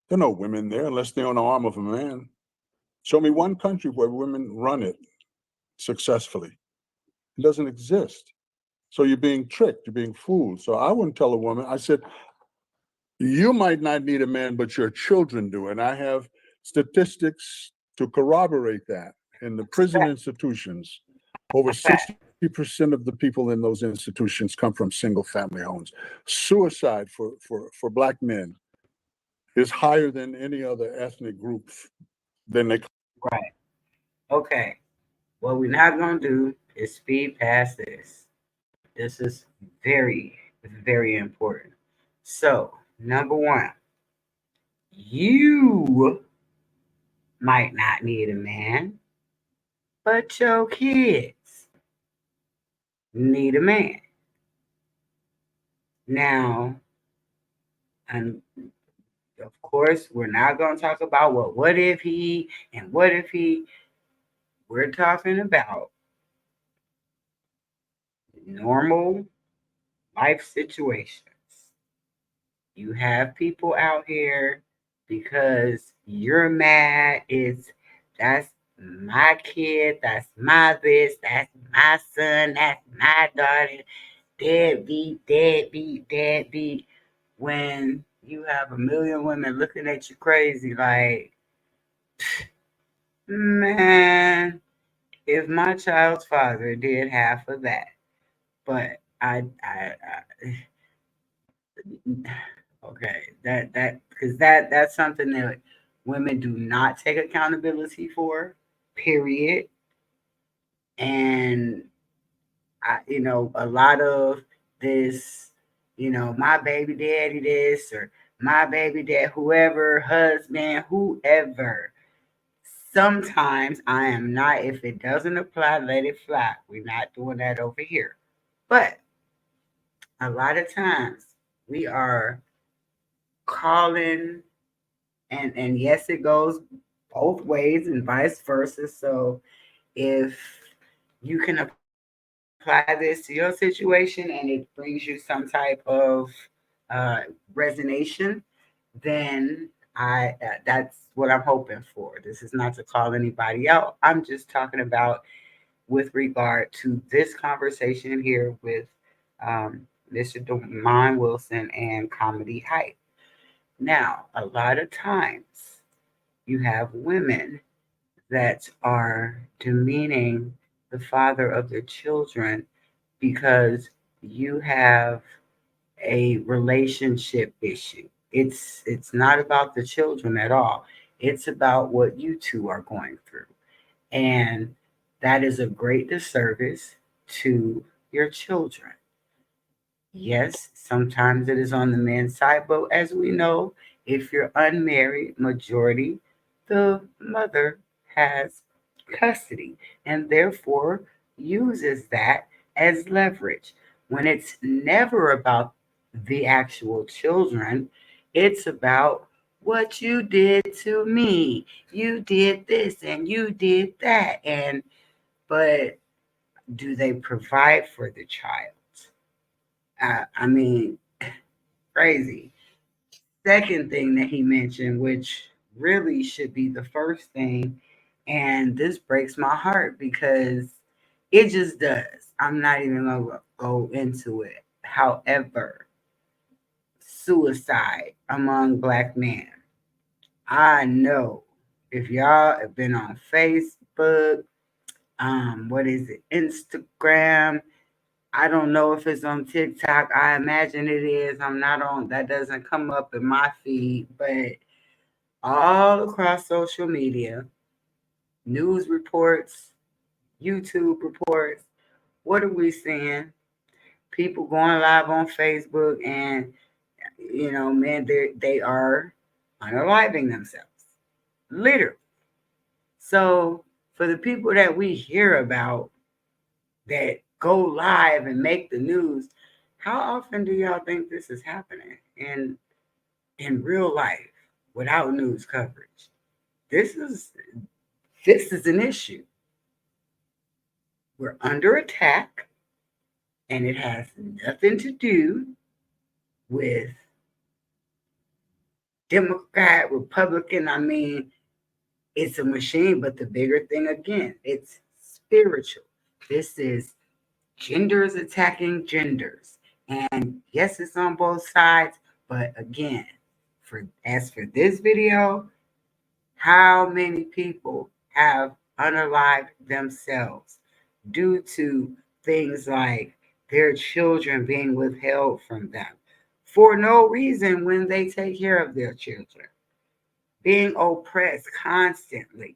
there are no women there unless they're on the arm of a man. Show me one country where women run it successfully. It doesn't exist. So you're being tricked, you're being fooled. So I wouldn't tell a woman, I said, you might not need a man, but your children do. And I have statistics to corroborate that. In the prison institutions, over 60% of the people in those institutions come from single family homes. Suicide for Black men is higher than any other ethnic group. Right. Okay. What we're not going to do is speed past this. This is very, very important. So, number one, you might not need a man, but your kids need a man. Now, and of course, we're not going to talk about what if he and what if he. We're talking about normal life situations. You have people out here because you're mad. That's my kid, that's my this, that's my son, that's my daughter. Deadbeat, deadbeat, deadbeat. When you have a million women looking at you crazy, like, man, if my child's father did half of that, but okay, that because that's something that women do not take accountability for, period. And a lot of this, my baby daddy this or my baby dad, whoever, husband, whoever. Sometimes I am not. If it doesn't apply, let it fly. We're not doing that over here. But a lot of times we are calling, and yes, it goes both ways and vice versa. So if you can apply this to your situation and it brings you some type of resonation, then that's what I'm hoping for. This is not to call anybody out. I'm just talking about with regard to this conversation here with Mr. Demond Wilson and Comedy Hype. Now, a lot of times you have women that are demeaning the father of their children because you have a relationship issue. It's not about the children at all. It's about what you two are going through. And that is a great disservice to your children. Yes, sometimes it is on the men's side, but as we know, if you're unmarried, majority, the mother has custody and therefore uses that as leverage. When it's never about the actual children, it's about what you did to me. You did this and you did that. And but do they provide for the child? I mean, crazy. Second thing that he mentioned, which really should be the first thing, and this breaks my heart because it just does. I'm not even gonna go into it. However, suicide among black men. I know if y'all have been on Facebook, what is it, Instagram, I don't know if it's on TikTok. I imagine it is. I'm not on, that doesn't come up in my feed, but all across social media, news reports, YouTube reports, what are we seeing? People going live on Facebook and, man, they are unaliving themselves. Literally. So for the people that we hear about that go live and make the news, how often do y'all think this is happening in real life without news coverage? This is this is an issue. We're under attack, and it has nothing to do with Democrat, Republican. I mean, it's a machine, but the bigger thing again, it's spiritual. This is genders attacking genders. And yes, it's on both sides, but again, for this video, how many people have unalived themselves due to things like their children being withheld from them for no reason when they take care of their children, being oppressed constantly?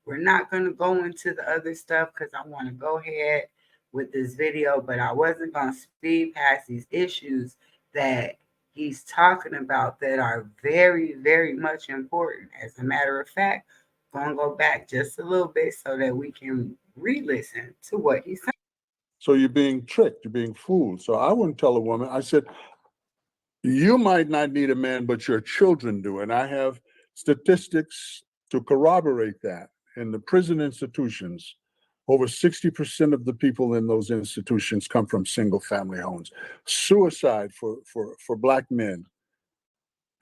We're not going to go into the other stuff because I want to go ahead with this video, but I wasn't going to speed past these issues that he's talking about that are very, very much important. As a matter of fact, I'm going to go back just a little bit so that we can re-listen to what he's saying. So you're being tricked, you're being fooled. So I wouldn't tell a woman, I said, you might not need a man, but your children do. And I have statistics to corroborate that. In the prison institutions, over 60% of the people in those institutions come from single family homes. Suicide for black men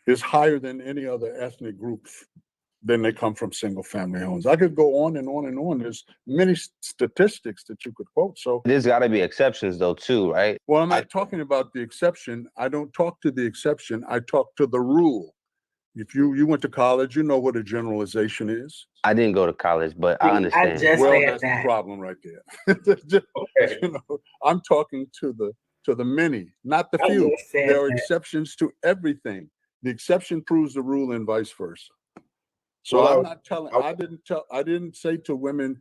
is higher than any other ethnic group. Then they come from single family homes. I could go on and on and on. There's many statistics that you could quote. So There's got to be exceptions though too, right? well, I'm not talking about the exception. I don't talk to the exception. I talk to the rule. If you went to college, you know what a generalization is. I didn't go to college, but I See, I understand. just Well, said that's the that. problem right there. Okay. You know, I'm talking to the many, not the I few. just said There are that. exceptions to everything. The exception proves the rule and vice versa. So Well, I'm not telling, I didn't say to women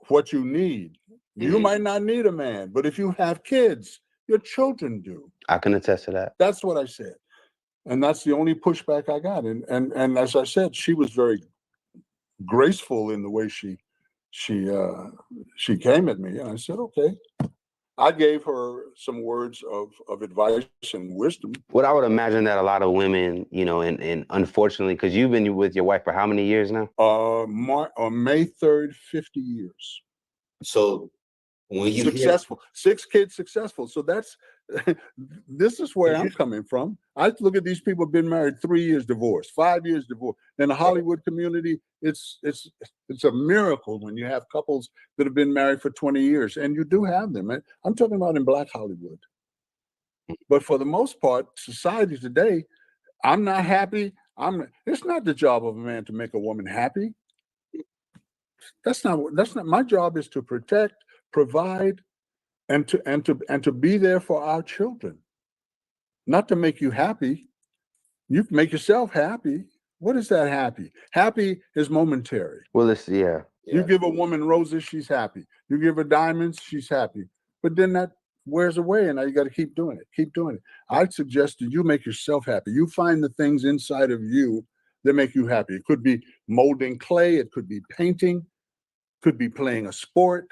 what you need. You Mhm. might not need a man, but if you have kids, your children do. I can attest to that. That's what I said. And that's the only pushback I got. And as I said, she was very graceful in the way she came at me. And I said, okay. I gave her some words of advice and wisdom. What I would imagine that a lot of women, and unfortunately, because you've been with your wife for how many years now? May 3rd, 50 years. So when you Successful, 6 kids successful. So that's this is where I'm coming from. I look at these people been married 3 years divorced, 5 years divorced. In the Hollywood community, it's a miracle when you have couples that have been married for 20 years, and you do have them. I'm talking about in Black Hollywood. But for the most part, society today, I'm not happy. It's not the job of a man to make a woman happy. That's not my job. Is to protect, provide, and to be there for our children, not to make you happy. You can make yourself happy. What is that happy? Happy is momentary. Well, it's yeah. You give a woman roses, she's happy. You give her diamonds, she's happy. But then that wears away, and now you got to keep doing it. Keep doing it. I'd suggest that you make yourself happy. You find the things inside of you that make you happy. It could be molding clay, it could be painting, could be playing a sport,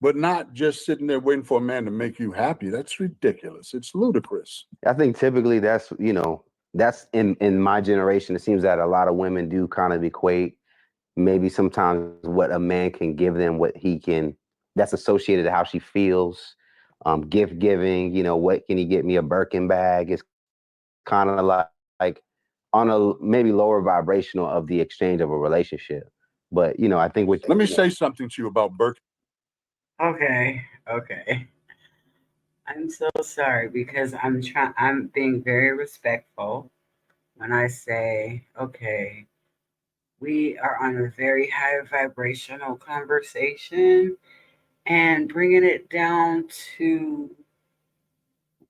but not just sitting there waiting for a man to make you happy. That's ridiculous. It's ludicrous. I think typically that's, you know, that's in my generation. It seems that a lot of women do kind of equate maybe sometimes what a man can give them, what he can, that's associated to how she feels. Gift giving, you know, what can he get me? A Birkin bag is kind of like on a maybe lower vibrational of the exchange of a relationship. But, you know, I think what, Let me say something to you about Birkin. Okay, okay. I'm so sorry because I'm being very respectful when I say, okay, we are on a very high vibrational conversation and bringing it down to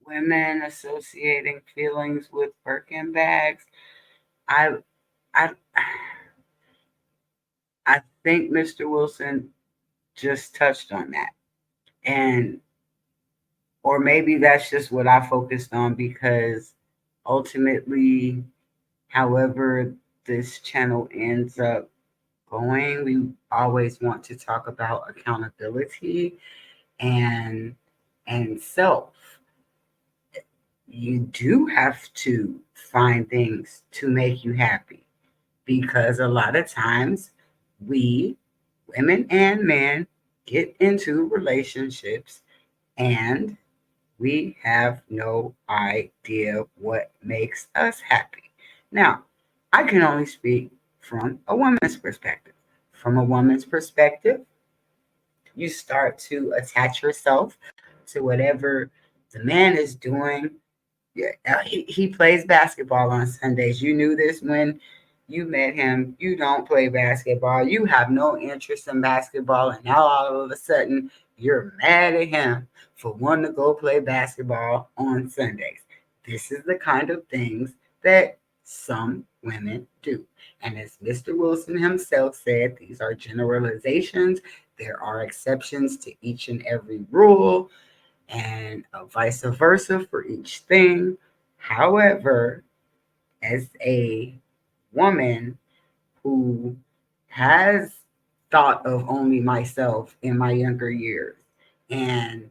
women associating feelings with Birkin bags. I I I think Mr. Wilson just touched on that. And or maybe that's just what I focused on because ultimately, however this channel ends up going, we always want to talk about accountability and self. You do have to find things to make you happy because a lot of times we, women and men, get into relationships and we have no idea what makes us happy. Now, I can only speak from a woman's perspective. From a woman's perspective, you start to attach yourself to whatever the man is doing. Yeah, he plays basketball on Sundays. You knew this when you met him. You don't play basketball. You have no interest in basketball. And now all of a sudden, you're mad at him for wanting to go play basketball on Sundays. This is the kind of things that some women do. And as Mr. Wilson himself said, these are generalizations. There are exceptions to each and every rule and vice versa for each thing. However, as a woman who has thought of only myself in my younger years and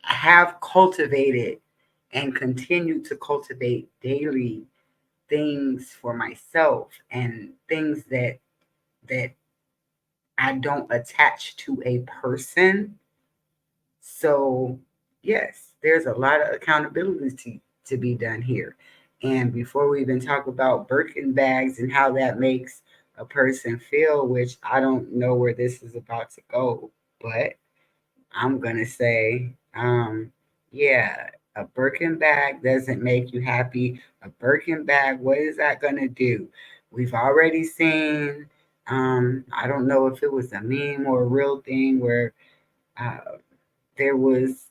have cultivated and continue to cultivate daily things for myself and things that I don't attach to a person. So, yes, there's a lot of accountability to be done here. And before we even talk about Birkin bags and how that makes a person feel, which I don't know where this is about to go, but I'm going to say, yeah, a Birkin bag doesn't make you happy. A Birkin bag, what is that going to do? We've already seen, I don't know if it was a meme or a real thing where uh, there was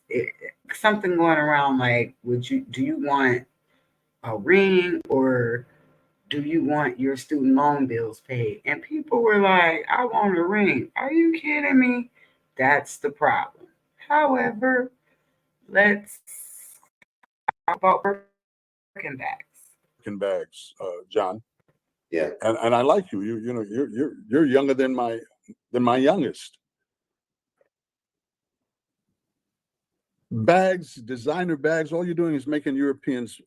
something going around like, do you want a ring or do you want your student loan bills paid? And people were like, I want a ring. Are you kidding me? That's the problem. However, let's talk about Birkin bags. Birkin bags, John. yeah. And I like you. You know you're younger than my youngest. Bags, designer bags. All you're doing is making Europeans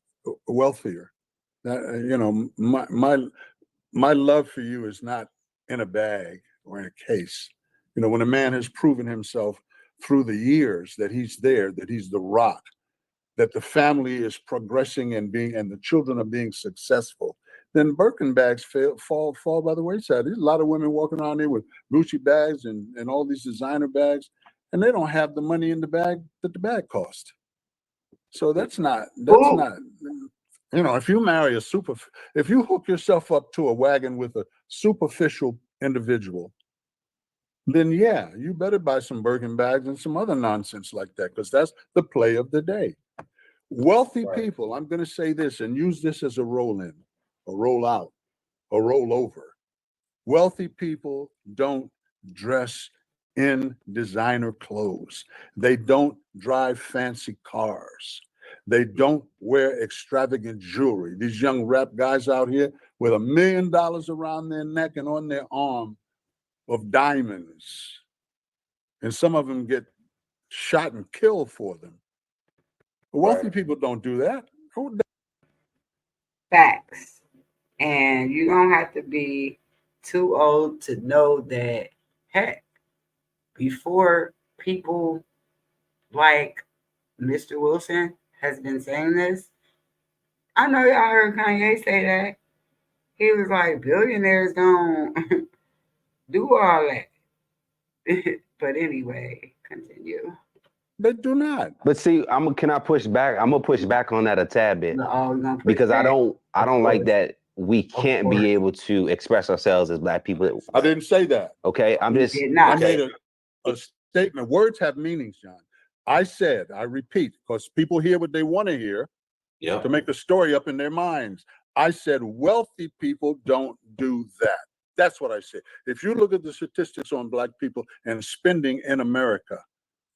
wealthier. You know, my love for you is not in a bag or in a case. You know, when a man has proven himself through the years that he's there, that he's the rock, that the family is progressing and the children are being successful, then Birkin bags fall by the wayside. There's a lot of women walking around there with Gucci bags and all these designer bags, and they don't have the money in the bag that the bag cost. So that's not. You know, if you hook yourself up to a wagon with a superficial individual, then yeah, you better buy some Birkin bags and some other nonsense like that, because that's the play of the day. Wealthy people, I'm going to say this and use this as a roll in, a roll out, a roll over. Wealthy people don't dress in designer clothes. They don't drive fancy cars. They don't wear extravagant jewelry. These young rap guys out here with $1 million around their neck and on their arm of diamonds. And some of them get shot and killed for them. Wealthy people don't do that. Facts. And you don't have to be too old to know that, heck, before people like Mr. Wilson has been saying this, I know y'all heard Kanye say that. He was like, billionaires don't do all that. But anyway, continue. They do not. But see, can I push back? I'm gonna push back on that a tad bit Oh, we're gonna push because I back. don't like course. that we can't be able to express ourselves as Black people. I didn't say that. Okay, I'm You just did not. I made a statement. Words have meanings, John. I said, I repeat, because people hear what they want to hear to make a story up in their minds. I said, wealthy people don't do that. That's what I said. If you look at the statistics on Black people and spending in America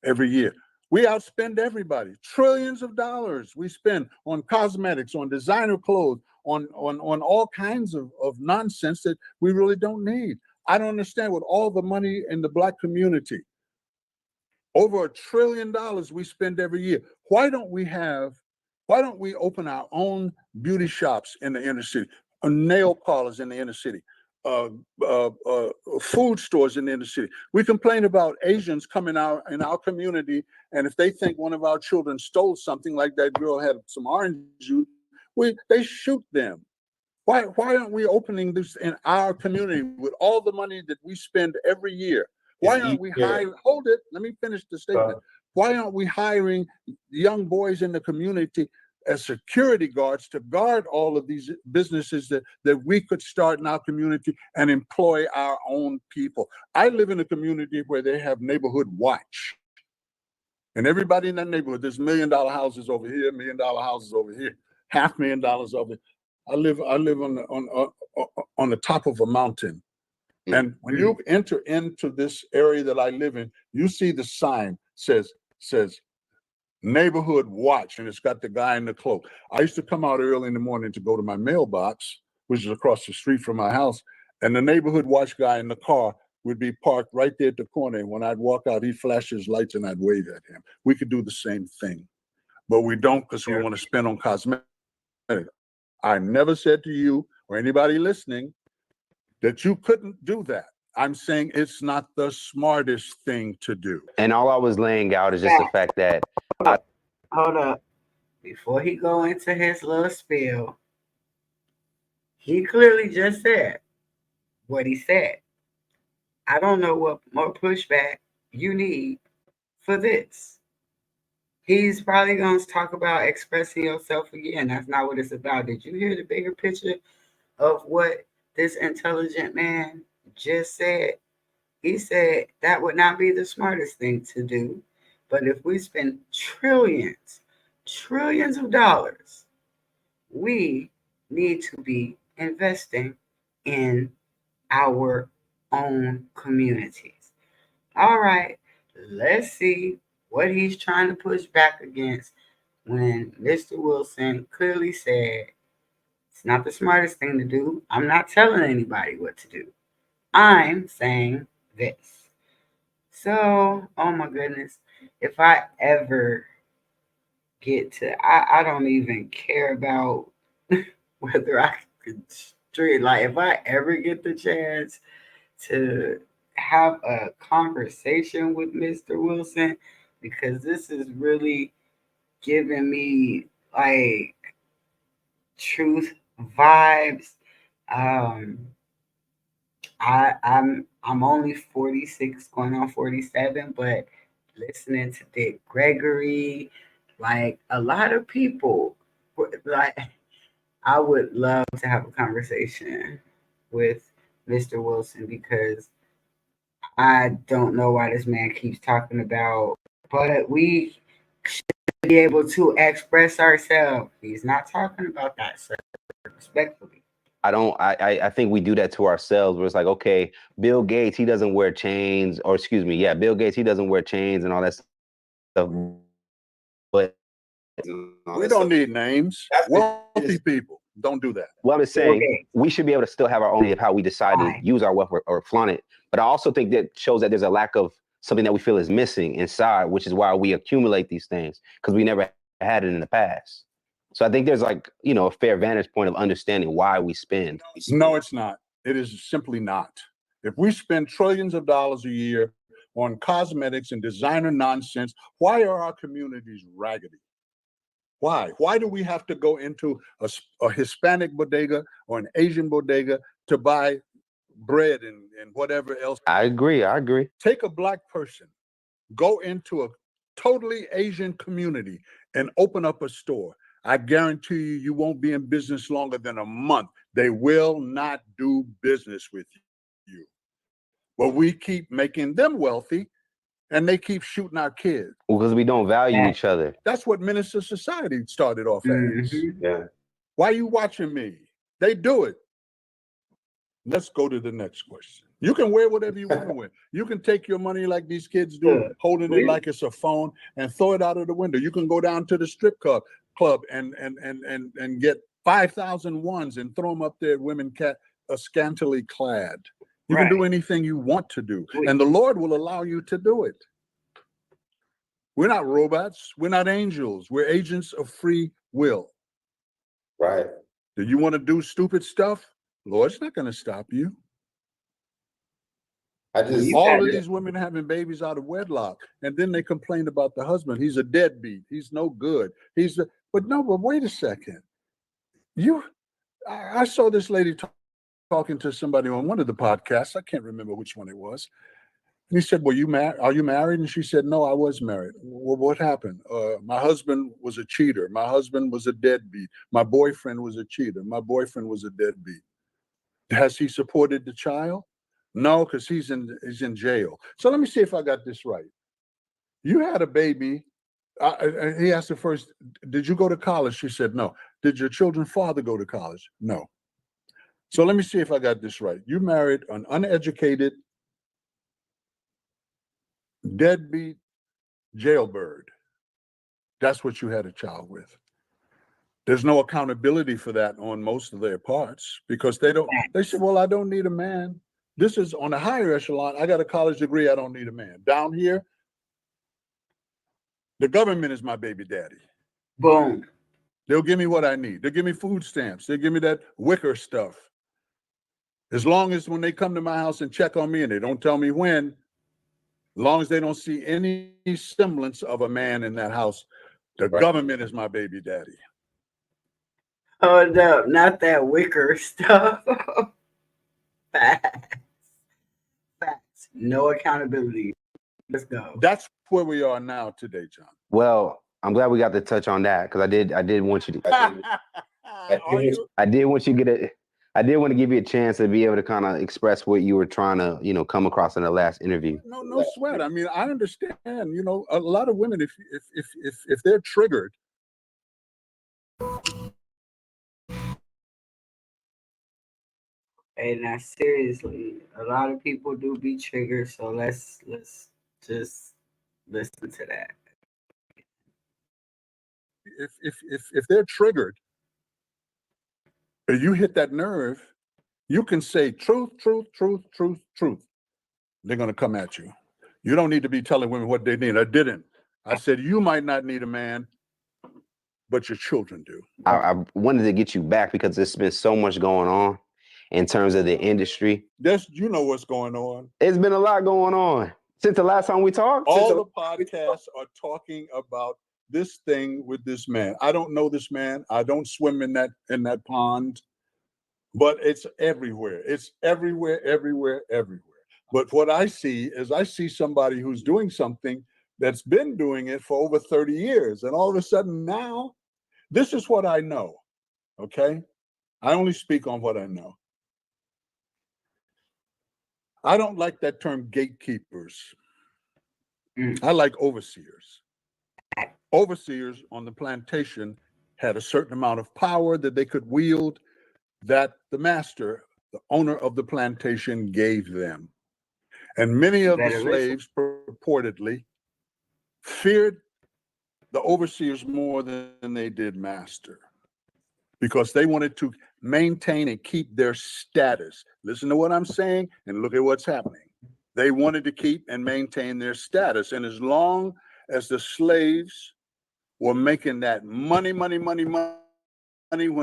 every year, we outspend everybody. Trillions of dollars we spend on cosmetics, on designer clothes, on all kinds of nonsense that we really don't need. I don't understand, with all the money in the Black community, over $1 trillion we spend every year. Why don't we open our own beauty shops in the inner city, nail parlors in the inner city, food stores in the inner city? We complain about Asians coming out in our community, and if they think one of our children stole something, like that girl had some orange juice, they shoot them. Why aren't we opening this in our community with all the money that we spend every year? Why aren't we hiring? Hold it, let me finish the statement. Why aren't we hiring young boys in the community as security guards to guard all of these businesses that we could start in our community and employ our own people? I live in a community where they have neighborhood watch. And everybody in that neighborhood, there's $1 million houses over here, $1 million houses over here, $500,000 over here. I live on the top of a mountain. And when you enter into this area that I live in, you see the sign says neighborhood watch, and it's got the guy in the cloak. I used to come out early in the morning to go to my mailbox, which is across the street from my house, and the neighborhood watch guy in the car would be parked right there at the corner. And when I'd walk out, he'd flash his lights and I'd wave at him. We could do the same thing, but we don't, because we want to spend on cosmetics. I never said to you or anybody listening that you couldn't do that. I'm saying it's not the smartest thing to do. And all I was laying out is just the fact that Hold up. Before he go into his little spiel, he clearly just said what he said. I don't know what more pushback you need for this. He's probably going to talk about expressing yourself again. That's not what it's about. Did you hear the bigger picture of what this intelligent man just said? He said that would not be the smartest thing to do. But if we spend trillions of dollars, we need to be investing in our own communities. All right, let's see what he's trying to push back against when Mr. Wilson clearly said it's not the smartest thing to do. I'm not telling anybody what to do. I'm saying this. So, oh my goodness, if I ever get to, I don't even care about whether I could stream. Like, if I ever get the chance to have a conversation with Mr. Wilson, because this is really giving me like truth vibes. Um, I'm only 46, going on 47, but listening to Dick Gregory, like a lot of people, like I would love to have a conversation with Mr. Wilson, because I don't know why this man keeps talking about, but we should be able to express ourselves. He's not talking about that, sir, respectfully. I think we do that to ourselves where it's like, okay, Bill Gates, he doesn't wear chains, or excuse me, yeah, Bill Gates, he doesn't wear chains and all that stuff. But We don't need names. Wealthy people don't do that. well, I'm just saying Okay. we should be able to still have our own of how we decide to Fine. use our wealth or flaunt it. But I also think that shows that there's a lack of something that we feel is missing inside, which is why we accumulate these things because we never had it in the past. So I think there's like, a fair vantage point of understanding why we spend. No, it's not. It is simply not. If we spend trillions of dollars a year on cosmetics and designer nonsense, why are our communities raggedy? Why? Why do we have to go into a Hispanic bodega or an Asian bodega to buy bread and whatever else? I agree. Take a black person, go into a totally Asian community and open up a store. I guarantee you, you won't be in business longer than a month. They will not do business with you. But we keep making them wealthy and they keep shooting our kids. Because we don't value each other. That's what Menace to Society started off as. Mm-hmm. Yeah. Why are you watching me? They do it. Let's go to the next question. You can wear whatever you want to wear. You can take your money like these kids do, holding it like it's a phone, and throw it out of the window. You can go down to the strip club and get 5,000 ones and throw them up there. Women scantily clad. You can do anything you want to do, and the Lord will allow you to do it. We're not robots. We're not angels. We're agents of free will. Right. Do you want to do stupid stuff? Lord's not going to stop you. All of these women having babies out of wedlock, and then they complain about the husband. He's a deadbeat. He's no good. But wait a second. I saw this lady talking to somebody on one of the podcasts. I can't remember which one it was. And he said, "Well, are you married?" And she said, "No, I was married." Well, what happened? My husband was a cheater. My husband was a deadbeat. My boyfriend was a cheater. My boyfriend was a deadbeat. Has he supported the child? No, because he's in jail. So let me see if I got this right. You had a baby. He asked her first, "Did you go to college?" She said, "No." "Did your children's father go to college?" "No." So let me see if I got this right. You married an uneducated, deadbeat jailbird. That's what you had a child with. There's no accountability for that on most of their parts because they say, "Well, I don't need a man." This is on a higher echelon. I got a college degree. I don't need a man. Down here, the government is my baby daddy. Boom. They'll give me what I need. They'll give me food stamps. They'll give me that wicker stuff. As long as when they come to my house and check on me and they don't tell me when, as long as they don't see any semblance of a man in that house, the government is my baby daddy. Hold up, not that wicker stuff. Facts. Facts. No accountability. Let's go. That's where we are now today, John. Well, I'm glad we got to touch on that because I did want you to. I did want to give you a chance to be able to kind of express what you were trying to, come across in the last interview. No sweat. I mean, I understand. A lot of women, if they're triggered. Hey, now seriously, a lot of people do be triggered, so let's just listen to that. If they're triggered, you hit that nerve, you can say truth. They're going to come at you. You don't need to be telling women what they need. I didn't. I said you might not need a man, but your children do. I wanted to get you back because there's been so much going on in terms of the industry. You know what's going on. It's been a lot going on since the last time we talked. All the podcasts are talking about this thing with this man. I don't know this man. I don't swim in that pond, but it's everywhere. It's everywhere. But what I see is somebody who's doing something that's been doing it for over 30 years. And all of a sudden now, this is what I know, okay? I only speak on what I know. I don't like that term gatekeepers. Mm. I like overseers. Overseers on the plantation had a certain amount of power that they could wield that the master, the owner of the plantation, gave them. And many You of the better listen. slaves purportedly feared the overseers more than they did master because they wanted to maintain and keep their status. Listen to what I'm saying and look at what's happening. They wanted to keep and maintain their status. And as long as the slaves were making that money when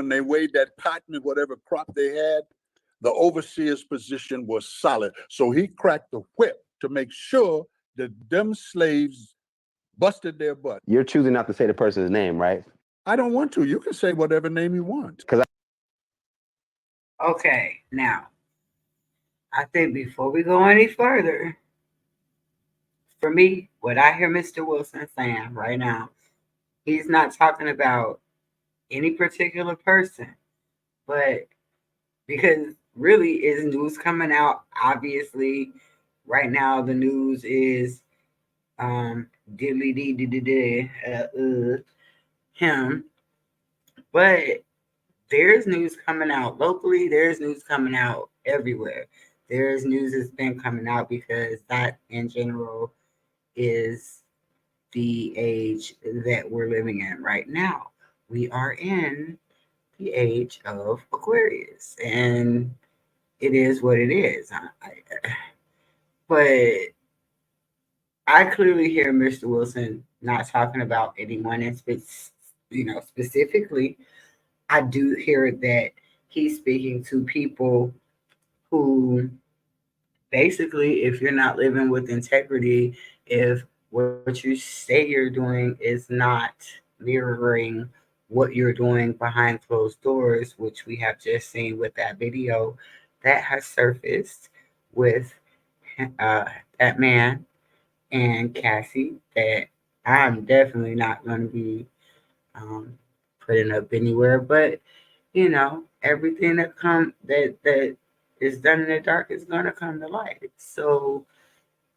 they weighed that cotton and whatever crop they had, the overseer's position was solid. So he cracked the whip to make sure that them slaves busted their butt. You're choosing not to say the person's name, right? I don't want to. You can say whatever name you want. Okay, now, I think before we go any further, for me, what I hear Mr. Wilson saying right now, he's not talking about any particular person, but because really is news coming out, obviously, right now the news is diddly dee dee dee dee, him, but there's news coming out locally, there's news coming out everywhere. There's news that's been coming out because that in general is the age that we're living in right now. We are in the age of Aquarius, and it is what it is. But I clearly hear Mr. Wilson not talking about anyone, and specifically, I do hear that he's speaking to people who basically, if you're not living with integrity, if what you say you're doing is not mirroring what you're doing behind closed doors, which we have just seen with that video that has surfaced with uh, that man and Cassie, that I'm definitely not going to be um, putting up anywhere. But everything that is done in the dark is going to come to light. So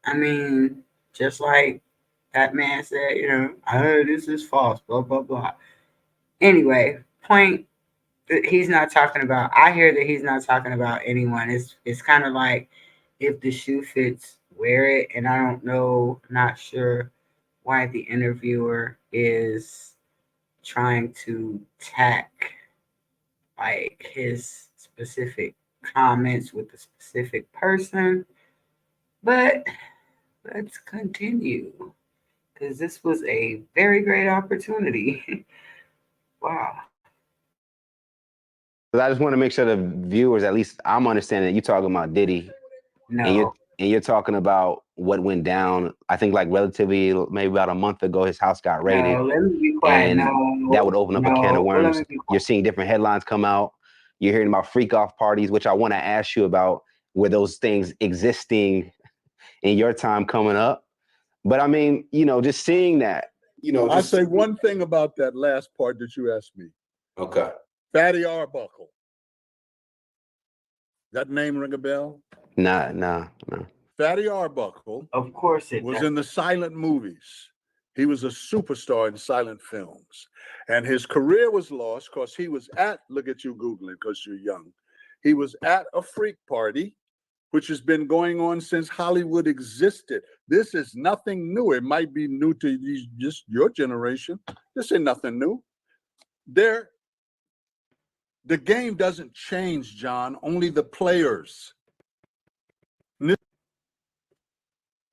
I mean, just like that man said, oh, this is false, blah blah blah. Anyway, point that he's not talking about. I hear that he's not talking about anyone. It's kind of like if the shoe fits, wear it. And I don't know, not sure why the interviewer is trying to tack like his specific comments with a specific person. But let's continue because this was a very great opportunity. Wow. Because I just want to make sure the viewers, at least I'm understanding that you're talking about Diddy, and you're No, and you're talking about what went down. I think like relatively maybe about a month ago, his house got raided, no, let me be quiet. and that No, would open up a can of no, let worms. me be You're quiet. seeing different headlines come out. You're hearing about freak off parties, which I want to ask you about. Were those things existing in your time coming up? But I mean, just seeing that, I say one thing about that last part that you asked me. Okay. Fatty Arbuckle. That name ring a bell? Nah. Fatty Arbuckle Of course it was does. in the silent movies. He was a superstar in silent films. And his career was lost because he was look at you Googling because you're young. He was at a freak party, which has been going on since Hollywood existed. This is nothing new. It might be new to just your generation. This ain't nothing new. The game doesn't change, John, only the players.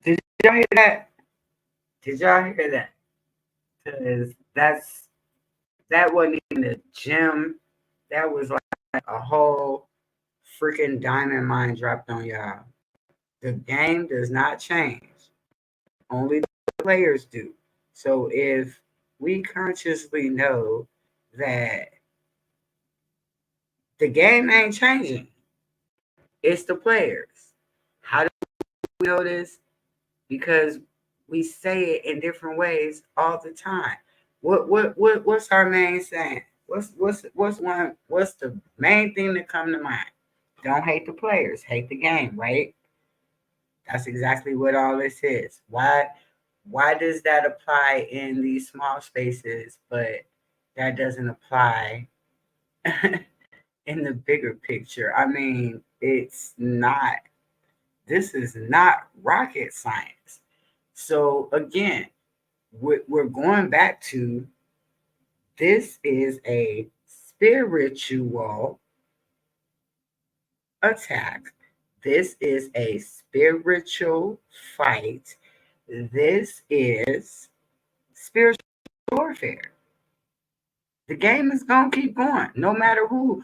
Did y'all hear that? Did y'all hear that? Because that wasn't even a gem. That was like a whole freaking diamond mine dropped on y'all. The game does not change. Only the players do. So if we consciously know that the game ain't changing, it's the players. How do we know this? Because we say it in different ways all the time. What's our main saying? What's the main thing that come to mind? Don't hate the players, hate the game, right? That's exactly what all this is. Why does that apply in these small spaces, but that doesn't apply in the bigger picture? I mean, it's not, this is not rocket science. So again, we're going back to, this is a spiritual attack. This is a spiritual fight. This is spiritual warfare. The game is gonna keep going, no matter who.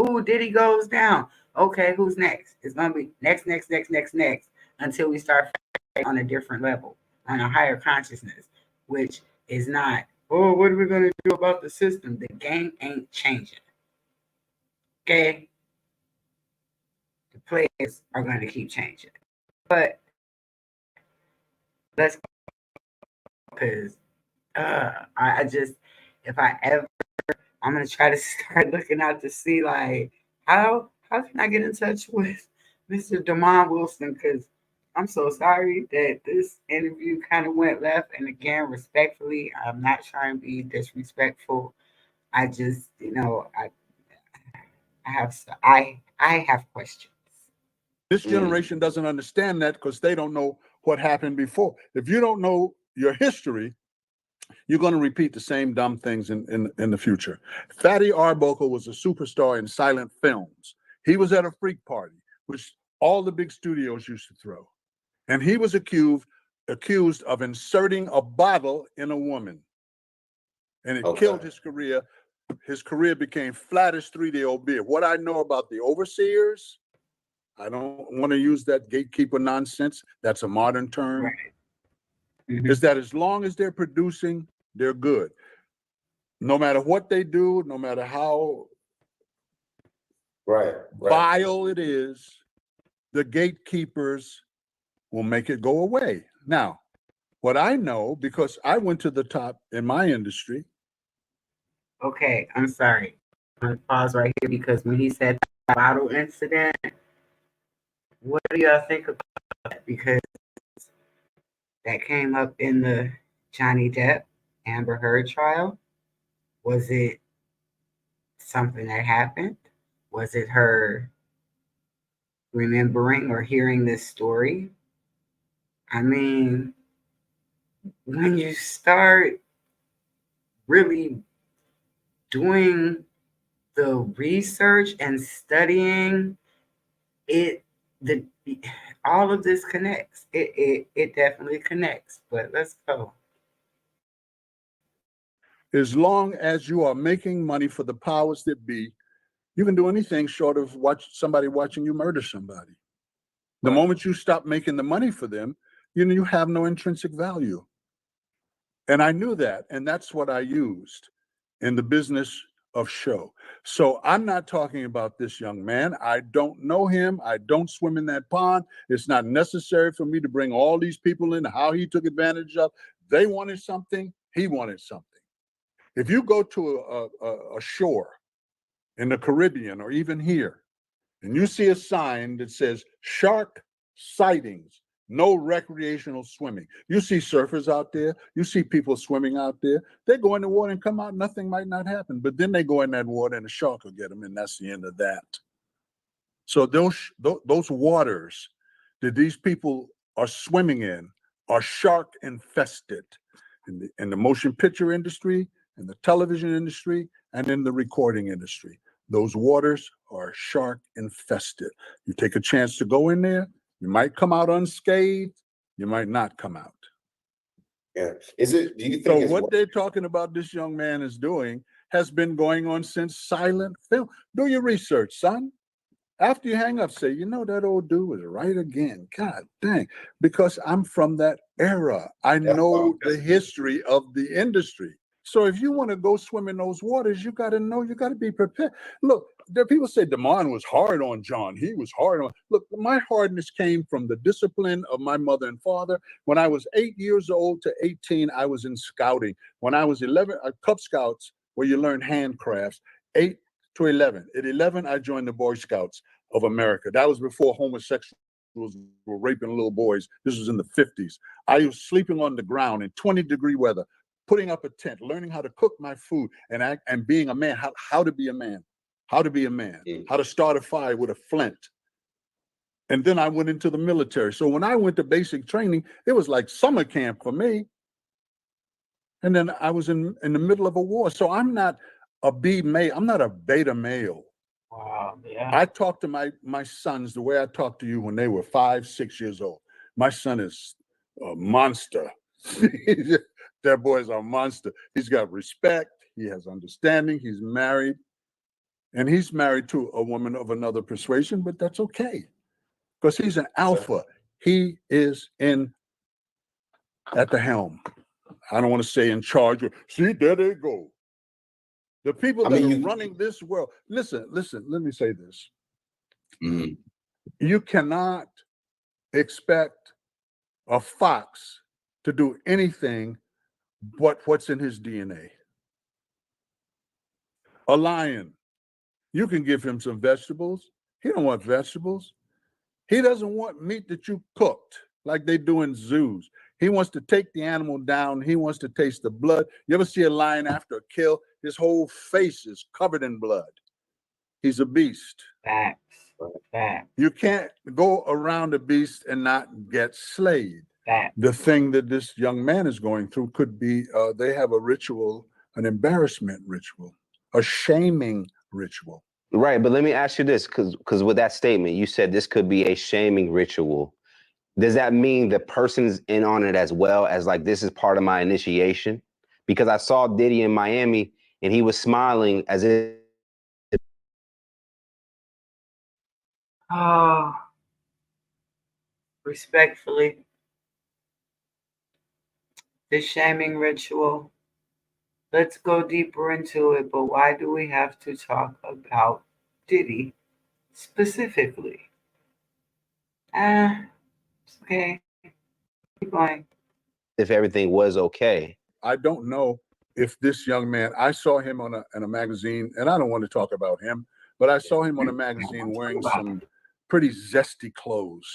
Who Diddy goes down. Okay, who's next? It's gonna be next, next, next, next, next, until we start fighting on a different level, on a higher consciousness, which is not. Oh, what are we gonna do about the system? The game ain't changing. Okay, the players are gonna keep changing. But let's, because I just, if I ever, I'm gonna try to start looking out to see like how can I get in touch with Mr. Damon Wilson, because I'm so sorry that this interview kind of went left. And again, respectfully, I'm not trying to be disrespectful. I just, I have questions. This generation doesn't understand that because they don't know what happened before. If you don't know your history, you're going to repeat the same dumb things in the future. Fatty Arbuckle was a superstar in silent films. He was at a freak party, which all the big studios used to throw. And he was accused of inserting a bottle in a woman. And it killed his career. His career became flat as 3-day-old beer. What I know about the overseers, I don't want to use that gatekeeper nonsense. That's a modern term. Right. Mm-hmm. Is that as long as they're producing, they're good. No matter what they do, no matter how vile it is, the gatekeepers will make it go away. Now, what I know, because I went to the top in my industry. Okay, I'm sorry. I'm gonna pause right here because when he said that bottle incident, what do y'all think about that? Because that came up in the Johnny Depp Amber Heard trial. Was it something that happened? Was it her remembering or hearing this story? I mean, when you start really doing the research and studying it, the all of this connects. It definitely connects. But let's go. As long as you are making money for the powers that be, you can do anything short of somebody watching you murder somebody. The moment you stop making the money for them, you have no intrinsic value. And I knew that, and that's what I used in the business of show. So I'm not talking about this young man. I don't know him. I don't swim in that pond. It's not necessary for me to bring all these people in, how he took advantage of. They wanted something. He wanted something. If you go to a shore in the Caribbean or even here, and you see a sign that says shark sightings, no recreational swimming. You see surfers out there, you see people swimming out there. They go in the water and come out, nothing might not happen. But then they go in that water and a shark will get them, and that's the end of that. So those waters that these people are swimming in are shark infested. In the motion picture industry, in the television industry, and in the recording industry. Those waters are shark infested. You take a chance to go in there, you might come out unscathed, you might not come out. Yeah. Do you think so what they're talking about this young man is doing has been going on since silent film. Do your research, son. After you hang up, say, that old dude was right again. God dang. Because I'm from that era. I know the history of the industry. So if you want to go swim in those waters, you got to know, you got to be prepared. Look, there are people say Damon was hard on John. He was hard on. Look, my hardness came from the discipline of my mother and father. When I was 8 years old to 18, I was in scouting. When I was 11, Cub Scouts, where you learn handcrafts, 8 to 11. At 11, I joined the Boy Scouts of America. That was before homosexual were raping little boys. This was in the 50s. I was sleeping on the ground in 20-degree weather, putting up a tent, learning how to cook my food, and being a man, how to be a man, how to start a fire with a flint. And then I went into the military. So when I went to basic training, it was like summer camp for me. And then I was in the middle of a war. So I'm not a B male. I'm not a beta male. Wow, yeah. I talk to my sons the way I talked to you when they were 5, 6 years old. My son is a monster. That boy's a monster. He's got respect. He has understanding. He's married. And he's married to a woman of another persuasion, but that's okay. Because he's an alpha. He is at the helm. I don't want to say in charge. See, there they go. The people that are running this world. Listen, let me say this. Mhm. You cannot expect a fox to do anything but what's in his DNA. A lion, you can give him some vegetables. He don't want vegetables. He doesn't want meat that you cooked like they do in zoos. He wants to take the animal down. He wants to taste the blood. You ever see a lion after a kill? His whole face is covered in blood. He's a beast. Facts. Facts. You can't go around a beast and not get slayed. Facts. The thing that this young man is going through could be they have a ritual, an embarrassment ritual, a shaming ritual. Right, but let me ask you this, because with that statement, you said this could be a shaming ritual. Does that mean the person's in on it as well as like this is part of my initiation? Because I saw Diddy in Miami and he was smiling as if. Oh, respectfully, the shaming ritual. Let's go deeper into it, but why do we have to talk about Diddy specifically? Okay, keep going. If everything was okay. I don't know if this young man, I saw him in a magazine, and I don't want to talk about him, but I saw him on a magazine wearing some pretty zesty clothes.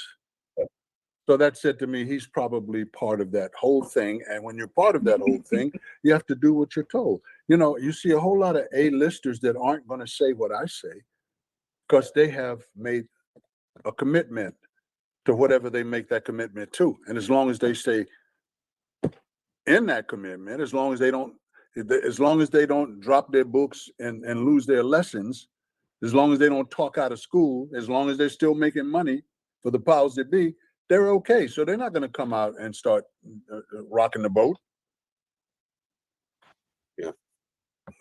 So that said to me, he's probably part of that whole thing. And when you're part of that whole thing, you have to do what you're told. You know, you see a whole lot of A-listers that aren't going to say what I say because they have made a commitment to whatever they make that commitment to. And as long as they stay in that commitment, as long as they don't drop their books and lose their lessons, as long as they don't talk out of school, as long as they're still making money for the powers that be, they're okay. So they're not going to come out and start rocking the boat. Yeah.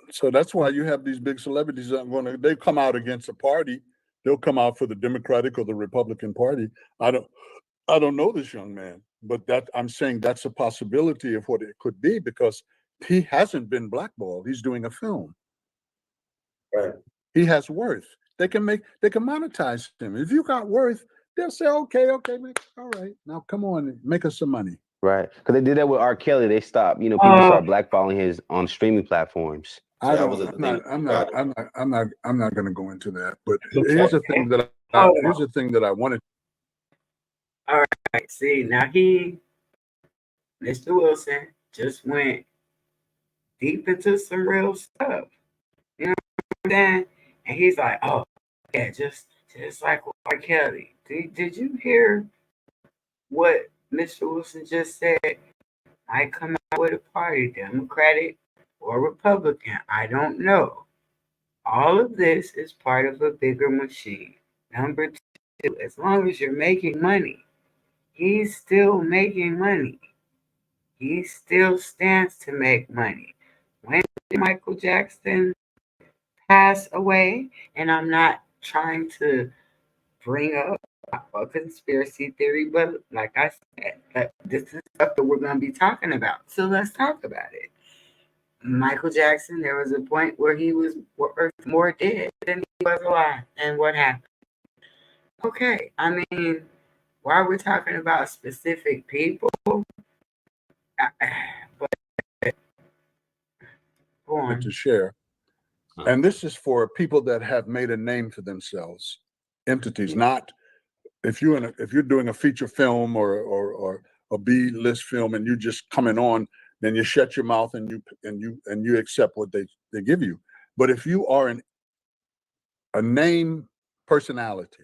So that's why you have these big celebrities that they come out against a party. They'll come out for the Democratic or the Republican Party. I don't know this young man, but I'm saying that's a possibility of what it could be because he hasn't been blackballed. He's doing a film. Right. He has worth. They can monetize him. If you got worth, they'll say, okay, all right, now come on, make us some money. Right, because they did that with R. Kelly. They stopped, people start blackballing his on streaming platforms. So I'm not going to go into that. But here's the thing that I wanted. All right, see, now Mr. Wilson, just went deep into some real stuff. You know what I'm saying? And he's like, oh, yeah, just like R. Kelly. Did you hear what Mr. Wilson just said? I come out with a party, Democratic or Republican. I don't know. All of this is part of a bigger machine. Number two, as long as you're making money, he's still making money. He still stands to make money. When did Michael Jackson pass away? And I'm not trying to bring up a conspiracy theory, but like I said, this is stuff that we're going to be talking about. So let's talk about it. Michael Jackson, there was a point where he was more dead than he was alive. And what happened? Okay, I mean, while we're talking about specific people, but go on. To share. And this is for people that have made a name for themselves, entities, not if you're doing a feature film or a B-list film and you just coming on, then you shut your mouth and you accept what they give you. But if you are a name personality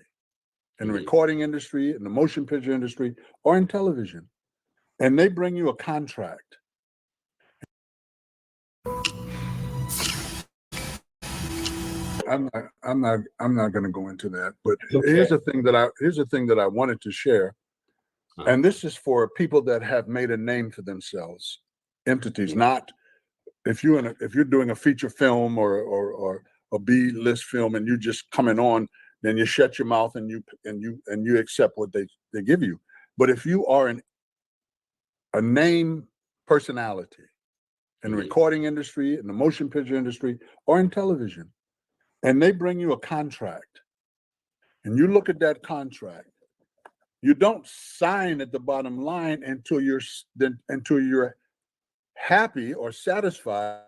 in the recording industry, in the motion picture industry, or in television, and they bring you a contract. I'm not going to go into that, but Okay. here's the thing that I wanted to share, and this is for people that have made a name for themselves, entities. Not if you're doing a feature film or a B-list film and you just coming on, then you shut your mouth and you accept what they give you. But if you are a name personality in the recording industry, in the motion picture industry, or in television, and they bring you a contract, and you look at that contract, you don't sign at the bottom line until you're happy or satisfied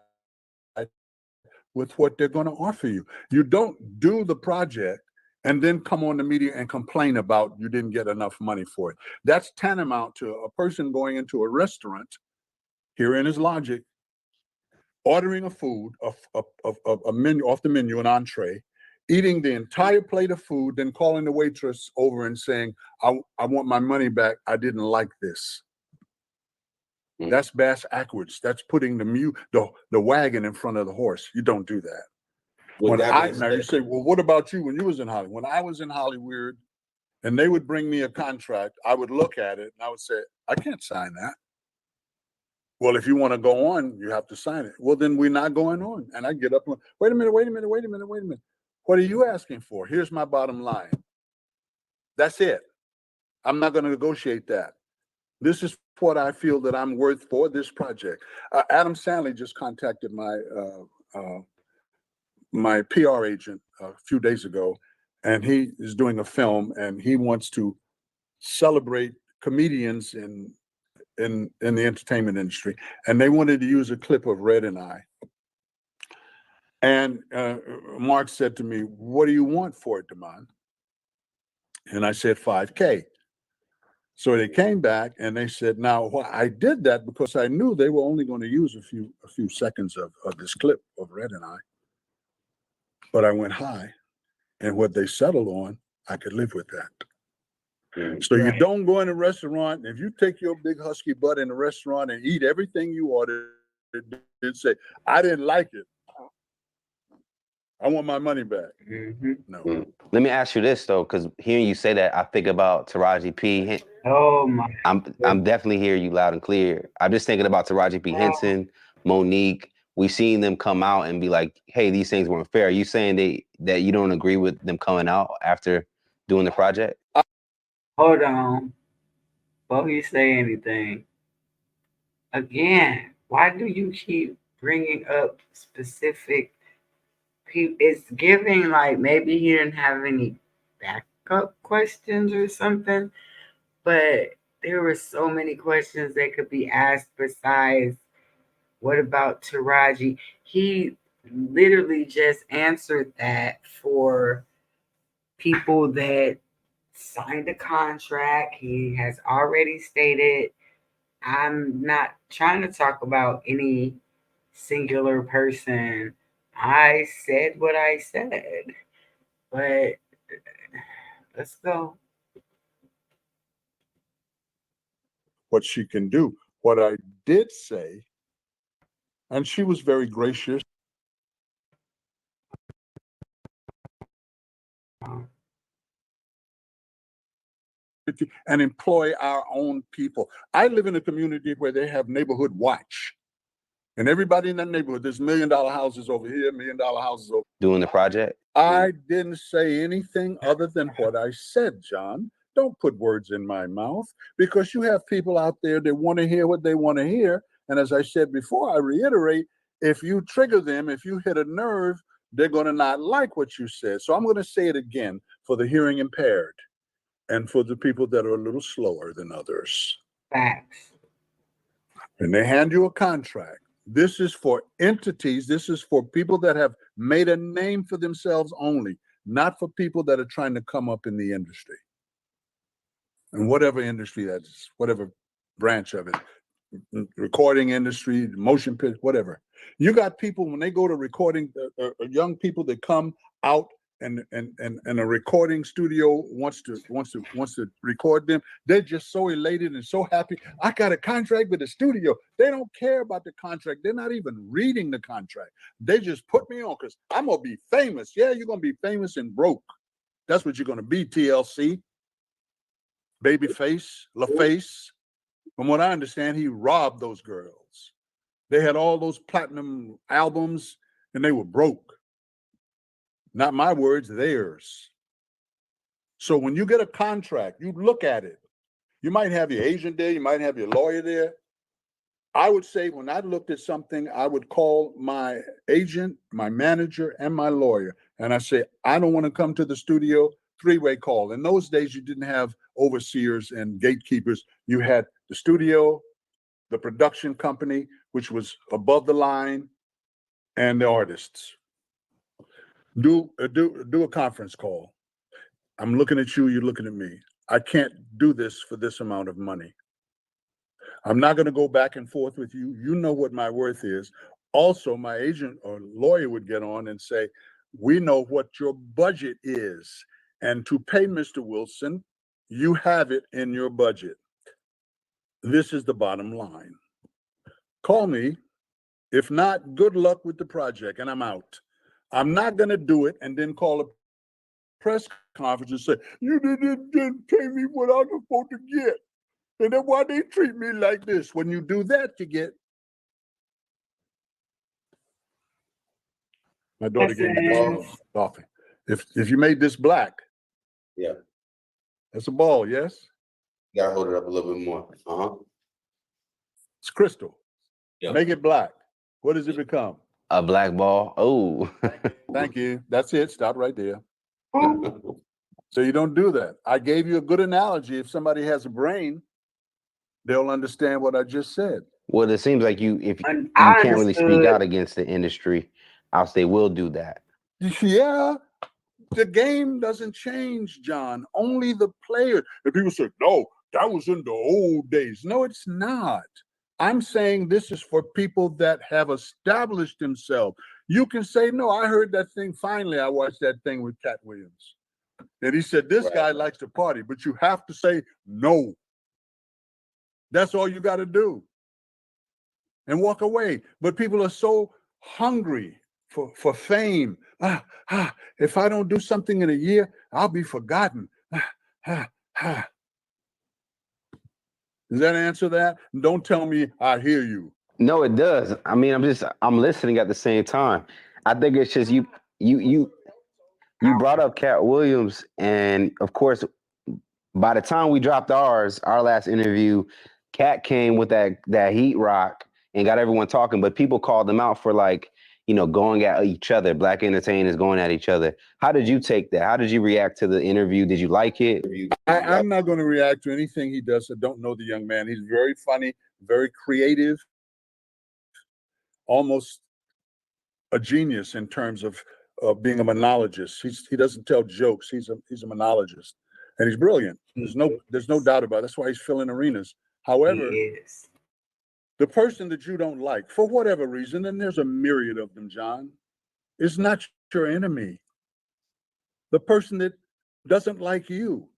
with what they're going to offer you. You don't do the project and then come on the media and complain about you didn't get enough money for it. That's tantamount to a person going into a restaurant, herein is logic, ordering a food, a menu off the menu, an entree, eating the entire plate of food, then calling the waitress over and saying, I want my money back. I didn't like this. That's bass backwards. That's putting the wagon in front of the horse. You don't do that. Now you say, well, what about you when you was in Hollywood? When I was in Hollywood and they would bring me a contract, I would look at it and I would say, I can't sign that. Well, if you want to go on, you have to sign it. Well, then we're not going on. And I get up and wait a minute. What are you asking for? Here's my bottom line. That's it. I'm not going to negotiate that. This is what I feel that I'm worth for this project. Adam Sandler just contacted my PR agent a few days ago, and he is doing a film, and he wants to celebrate comedians in the entertainment industry, and they wanted to use a clip of Red and I. And Mark said to me, "What do you want for it, Damon?" And I said, $5K. So they came back and they said, now I did that because I knew they were only going to use a few seconds of this clip of Red and I. But I went high, and what they settled on, I could live with that. So you don't go in a restaurant, if you take your big husky butt in a restaurant and eat everything you ordered and say, I didn't like it, I want my money back. No. Let me ask you this though, because hearing you say that, I think about Taraji P. Oh my! I'm definitely hearing you loud and clear. I'm just thinking about Taraji P. Henson, Monique. We've seen them come out and be like, "Hey, these things weren't fair." Are you saying that you don't agree with them coming out after doing the project? Hold on, before you say anything. Again, why do you keep bringing up specific people? It's giving like maybe he didn't have any backup questions or something, but there were so many questions that could be asked besides what about Taraji? He literally just answered that for people that signed a contract. He has already stated, I'm not trying to talk about any singular person. I said what I said, but let's go. What she can do. What I did say, and she was very gracious. And employ our own people. I live in a community where they have neighborhood watch. And everybody in that neighborhood, there's $1 million houses over here, $1 million houses over here. Doing the project? I didn't say anything other than what I said, John. Don't put words in my mouth, because you have people out there that want to hear what they want to hear. And as I said before, I reiterate, if you trigger them, if you hit a nerve, they're going to not like what you said. So I'm going to say it again for the hearing impaired and for the people that are a little slower than others. Facts. And they hand you a contract. This is for entities. This is for people that have made a name for themselves only, not for people that are trying to come up in the industry. in whatever industry that is, whatever branch of it, recording industry, motion picture, whatever. You got people when they go to recording, young people that come out and a recording studio wants to record them. They're just so elated and so happy. I got a contract with the studio. They don't care about the contract. They're not even reading the contract. They just put me on because I'm gonna be famous. Yeah, you're gonna be famous and broke. That's what you're gonna be. TLC, Babyface, LaFace. From what I understand, he robbed those girls. They had all those platinum albums and they were broke. Not my words, theirs. So when you get a contract, you look at it. You might have your agent there, you might have your lawyer there. I would say when I looked at something, I would call my agent, my manager, and my lawyer. And I say, I don't want to come to the studio, three-way call. In those days, you didn't have overseers and gatekeepers. You had the studio, the production company, which was above the line, and the artists. Do a conference call. I'm looking at you, you're looking at me. I can't do this for this amount of money. I'm not going to go back and forth with you. You know what my worth is. Also, my agent or lawyer would get on and say, we know what your budget is. And to pay Mr. Wilson, you have it in your budget. This is the bottom line. Call me. If not, good luck with the project, and I'm out. I'm not going to do it and then call a press conference and say, you didn't pay me what I was supposed to get. And then why they treat me like this? When you do that, you get. My daughter gave me coffee. If you made this black, Yeah. That's a ball, yes? You gotta hold it up a little bit more. It's crystal. Yep. Make it black. What does it become? A black ball. Oh. Thank you. That's it. Stop right there. So you don't do that. I gave you a good analogy. If somebody has a brain, they'll understand what I just said. Well, it seems like if you I can't really speak out understood. against the industry, I'll say we'll do that. Yeah, the game doesn't change, John. Only the player. And people say, no, that was in the old days. No, it's not. I'm saying this is for people that have established themselves. You can say, no, I heard that thing. Finally, I watched that thing with Cat Williams. And he said, this guy likes to party, but you have to say no. That's all you got to do. And walk away. But people are so hungry for fame. If I don't do something in a year, I'll be forgotten. Does that answer that? Don't tell me I hear you. No, it does. I mean, I'm listening at the same time. I think it's just you brought up Cat Williams, and of course, by the time we dropped our last interview, Cat came with that heat rock and got everyone talking, but people called them out for going at each other, black entertainers going at each other. How did you take that? How did you react to the interview? Did you like it? I'm not going to react to anything he does. I don't know the young man. He's very funny, very creative, almost a genius in terms of being a monologist. He doesn't tell jokes. He's a monologist, and he's brilliant. There's no doubt about it. That's why he's filling arenas. However, the person that you don't like, for whatever reason, and there's a myriad of them, John, is not your enemy. The person that doesn't like you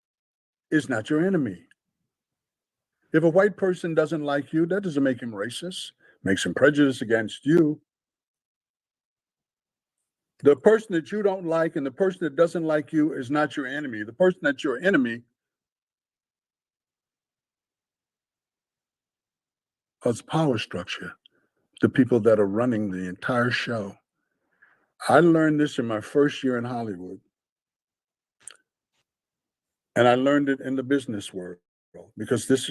is not your enemy. If a white person doesn't like you, that doesn't make him racist, makes him prejudiced against you. The person that you don't like and the person that doesn't like you is not your enemy. The person that's your enemy is power structure, the people that are running the entire show. I learned this in my first year in Hollywood. And I learned it in the business world because this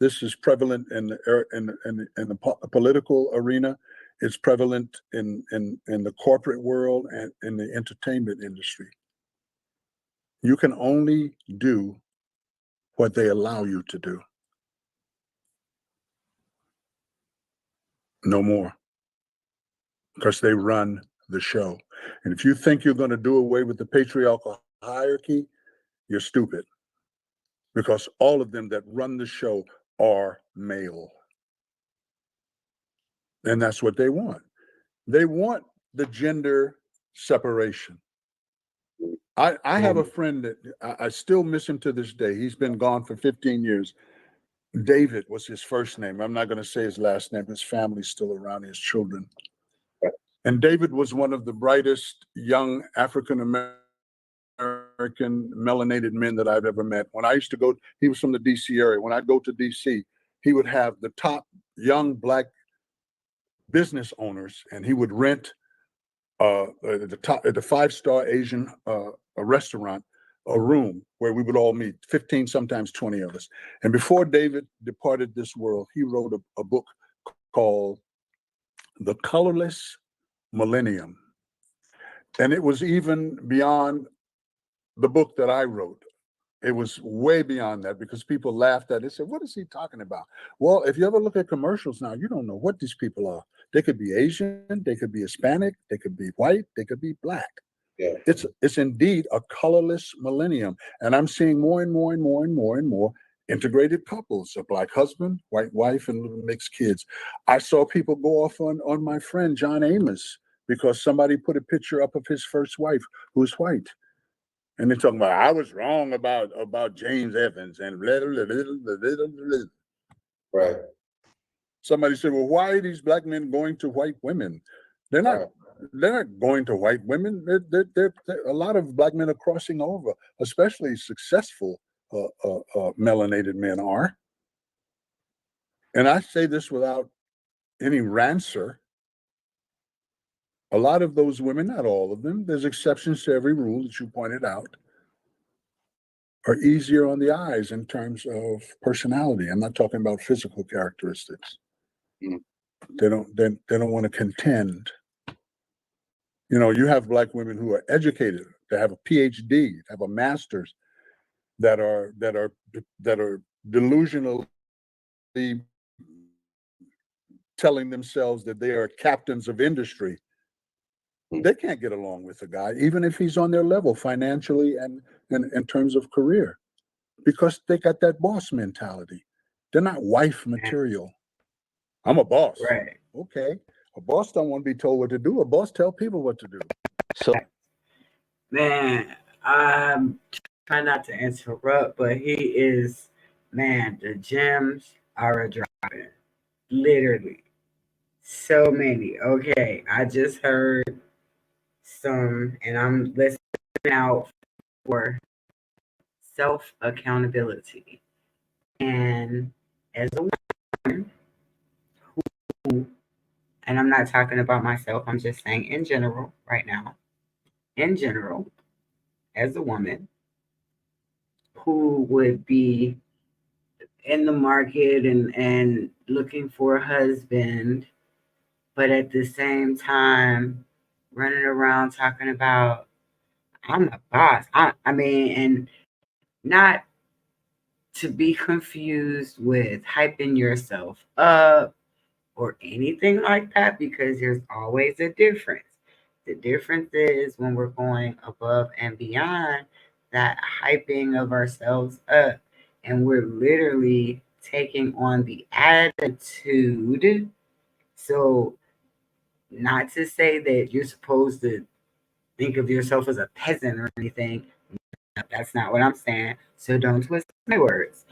is prevalent in the political arena. It's prevalent in the corporate world and in the entertainment industry. You can only do what they allow you to do. No more. Because they run the show. And if you think you're going to do away with the patriarchal hierarchy, you're stupid. because all of them that run the show are male. And that's what they want. They want the gender separation. I have a friend that I still miss him to this day. He's been gone for 15 years. David was his first name. I'm not going to say his last name. His family's still around, his children. And David was one of the brightest young African American melanated men that I've ever met. When I used to go, he was from the DC area. When I'd go to DC, he would have the top young Black business owners, and he would rent the five-star Asian a restaurant, a room where we would all meet, 15, sometimes 20 of us. And before David departed this world, he wrote a book called The Colorless Millennium. And it was even beyond the book that I wrote. It was way beyond that, because people laughed at it. They said, what is he talking about? Well, if you ever look at commercials now, you don't know what these people are. They could be Asian, they could be Hispanic, they could be white, they could be Black. Yeah. It's indeed a colorless millennium. And I'm seeing more and more and more and more and more integrated couples, a Black husband, white wife, and little mixed kids. I saw people go off on my friend John Amos because somebody put a picture up of his first wife who's white. And they're talking about, I was wrong about James Evans and blah, blah, blah, blah, blah, blah. Right. Somebody said, well, why are these Black men going to white women? They're not. Right. They're not going to white women. They're a lot of Black men are crossing over, especially successful melanated men are. And I say this without any rancor. A lot of those women, not all of them, there's exceptions to every rule that you pointed out, are easier on the eyes in terms of personality. I'm not talking about physical characteristics. Mm. They don't want to contend. You know, you have Black women who are educated, they have a PhD, have a master's, that are delusionally telling themselves that they are captains of industry. They can't get along with a guy, even if he's on their level financially and in terms of career, because they got that boss mentality. They're not wife material. I'm a boss. Right. Okay. A boss don't want to be told what to do. A boss tell people what to do. So, Man, I'm trying not to interrupt, but he is, man, the gems are a dropping. Literally. So many. Okay. I just heard some, and I'm listening out for self accountability. And as a woman who, and I'm not talking about myself, I'm just saying in general right now, in general, as a woman who would be in the market and looking for a husband, but at the same time running around talking about I'm the boss. I mean, and not to be confused with hyping yourself up or anything like that, because there's always a difference. The difference is when we're going above and beyond that hyping of ourselves up, and we're literally taking on the attitude. So, not to say that you're supposed to think of yourself as a peasant or anything. That's not what I'm saying. So, don't twist my words.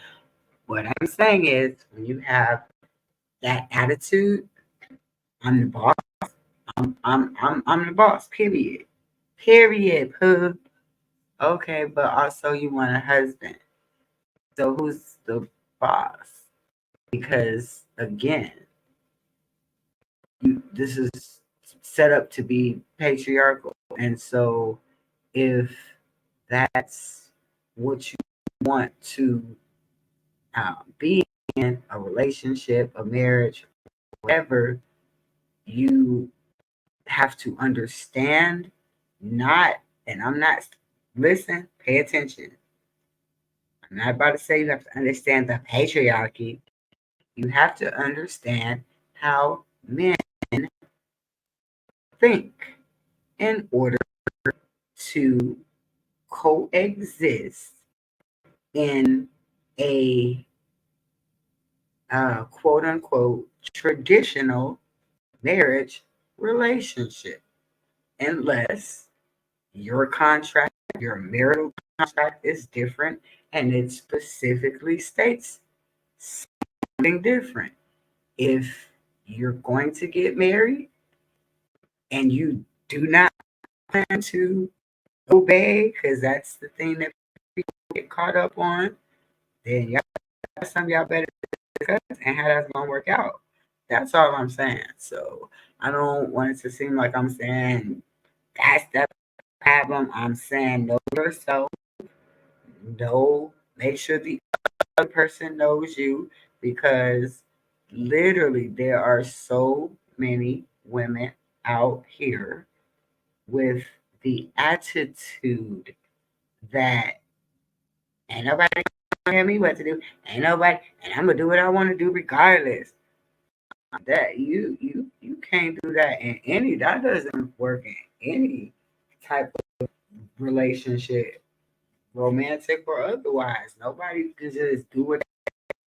What I'm saying is, when you have that attitude, I'm the boss. I'm the boss. Period. Period. Pooh. Okay, but also you want a husband. So who's the boss? Because again, this is set up to be patriarchal, and so if that's what you want to be in a relationship, a marriage, whatever, you have to understand, not, and I'm not, listen, pay attention. I'm not about to say you have to understand the patriarchy. You have to understand how men think in order to coexist in a quote unquote traditional marriage relationship unless your contract, your marital contract is different and it specifically states something different. If you're going to get married and you do not plan to obey, because that's the thing that people get caught up on, then y'all, that's something y'all better discuss and how that's gonna work out. That's all I'm saying. So I don't want it to seem like I'm saying that's the problem. I'm saying know yourself, know, make sure the other person knows you, because literally there are so many women out here with the attitude that ain't nobody gonna tell me what to do. Ain't nobody, and I'm gonna do what I want to do regardless. That you can't do that in any. That doesn't work in any type of relationship, romantic or otherwise. Nobody can just do what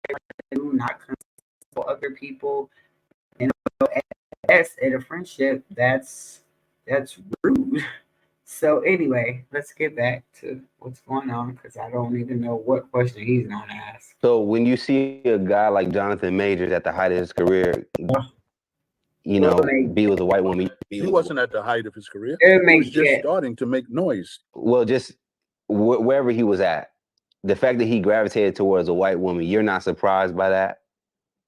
they do, not consult other people. And that's in a friendship. That's rude. So anyway, let's get back to what's going on because I don't even know what question he's gonna ask. So when you see a guy like Jonathan Majors at the height of his career, What make be with a white woman, He wasn't at the height of his career. it He was make just it starting to make noise. well, just wherever he was at, the fact that he gravitated towards a white woman, you're not surprised by that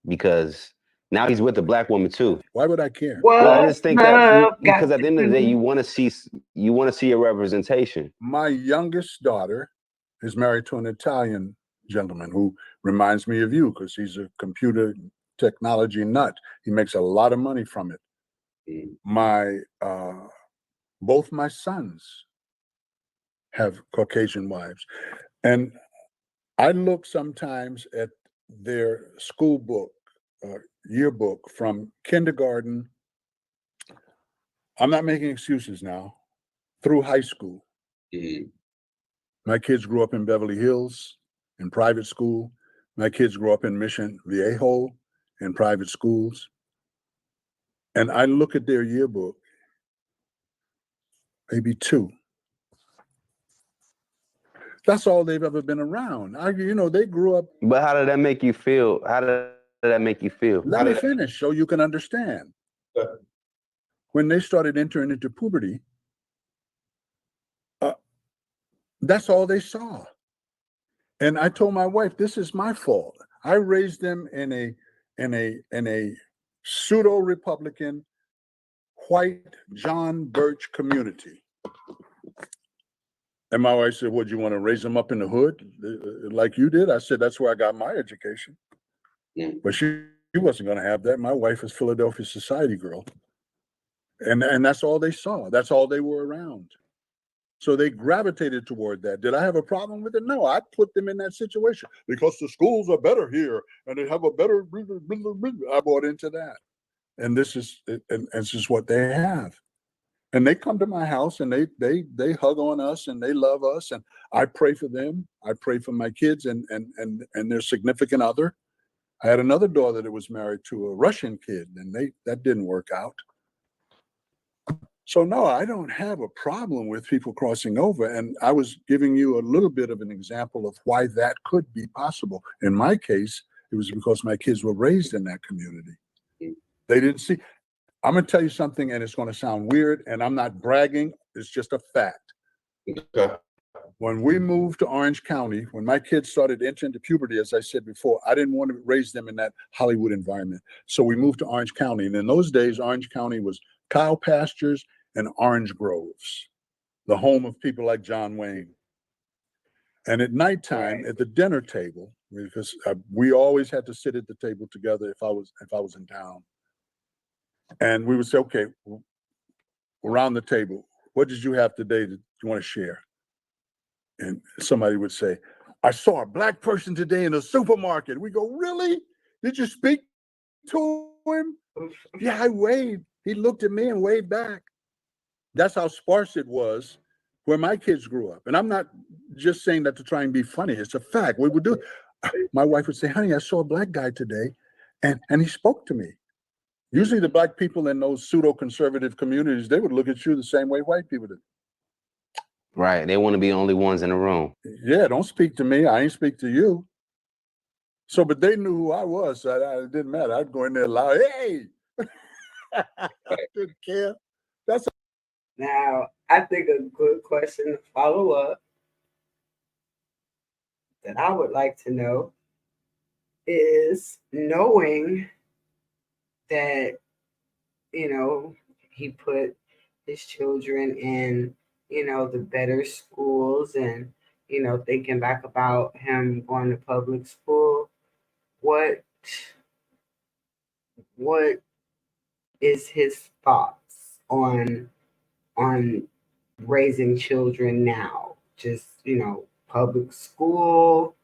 because now he's with a black woman too. Why would I care? Well, I what just think that love because got at the to end of the day, do. you want to see a representation. My youngest daughter is married to an Italian gentleman who reminds me of you because he's a computer technology nut. He makes a lot of money from it. My both my sons have Caucasian wives, and I look sometimes at their school book, yearbook from kindergarten. I'm not making excuses now. Through high school. My kids grew up in Beverly Hills in private school. My kids grew up in Mission Viejo in private schools. And I look at their yearbook, maybe two. That's all they've ever been around. They grew up. But how did that make you feel? How did that make you feel? Let me finish so you can understand. When they started entering into puberty, that's all they saw. And I told my wife, this is my fault. I raised them in a pseudo Republican white John Birch community. And my wife said, "Would you want to raise them up in the hood like you did?" I said, "That's where I got my education." But she wasn't going to have that. My wife is Philadelphia society girl. And that's all they saw. That's all they were around. So they gravitated toward that. Did I have a problem with it? No, I put them in that situation because the schools are better here and they have a better. I bought into that, and this is what they have. And they come to my house and they hug on us and they love us and I pray for them. I pray for my kids and their significant other. I had another daughter that was married to a Russian kid and that didn't work out. So no, I don't have a problem with people crossing over. And I was giving you a little bit of an example of why that could be possible. In my case, it was because my kids were raised in that community. They didn't see. I'm going to tell you something, and it's going to sound weird, and I'm not bragging. It's just a fact. Okay. When we moved to Orange County, when my kids started entering into puberty, as I said before, I didn't want to raise them in that Hollywood environment. So we moved to Orange County. And in those days, Orange County was cow pastures and orange groves, the home of people like John Wayne. And at nighttime, at the dinner table, because we always had to sit at the table together if I was in town. And we would say, okay, around the table, what did you have today that you want to share? And somebody would say, I saw a black person today in the supermarket. We go, really? Did you speak to him? Yeah, I waved. He looked at me and waved back. That's how sparse it was where my kids grew up. And I'm not just saying that to try and be funny. It's a fact. We would do. my wife would say, honey, I saw a black guy today and he spoke to me. Usually the black people in those pseudo-conservative communities, they would look at you the same way white people do. Right. They want to be the only ones in the room. Yeah, don't speak to me. I ain't speak to you. So, but they knew who I was. So it didn't matter. I'd go in there loud, hey! I didn't care. Now, I think a good question to follow up that I would like to know is, knowing that, he put his children in, the better schools, and, thinking back about him going to public school, what is his thoughts on raising children now? Just, public school,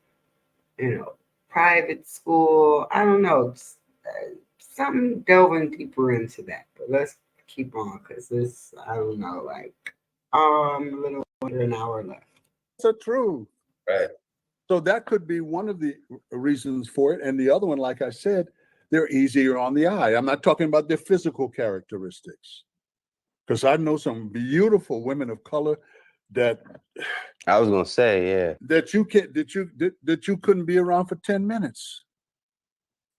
private school. I don't know. Something delving deeper into that. But let's keep on, because this, I don't know, like, a little under an hour left. That's true. Right. So that could be one of the reasons for it. And the other one, like I said, they're easier on the eye. I'm not talking about their physical characteristics, because I know some beautiful women of color that I was gonna say, yeah, that you couldn't be around for 10 minutes.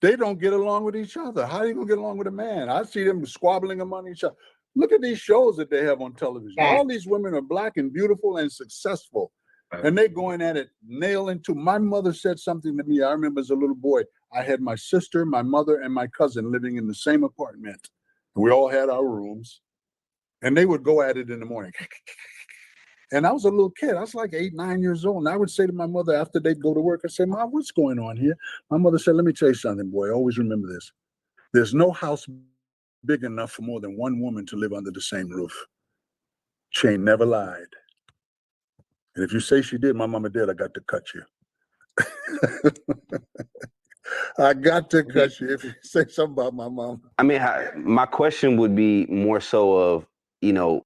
They don't get along with each other. How are you gonna get along with a man? I see them squabbling among each other. Look at these shows that they have on television. All these women are black and beautiful and successful. And they're going at it, nail into. My mother said something to me. I remember as a little boy, I had my sister, my mother, and my cousin living in the same apartment. We all had our rooms, and they would go at it in the morning. And I was a little kid. I was like 8, 9 years old. And I would say to my mother after they'd go to work, I'd say, Mom, what's going on here? My mother said, let me tell you something, boy. Always remember this. There's no house big enough for more than one woman to live under the same roof. She ain't never lied. And if you say she did, my mama did, I got to cut you. I got to cut you if you say something about my mom. I mean, my question would be more so of,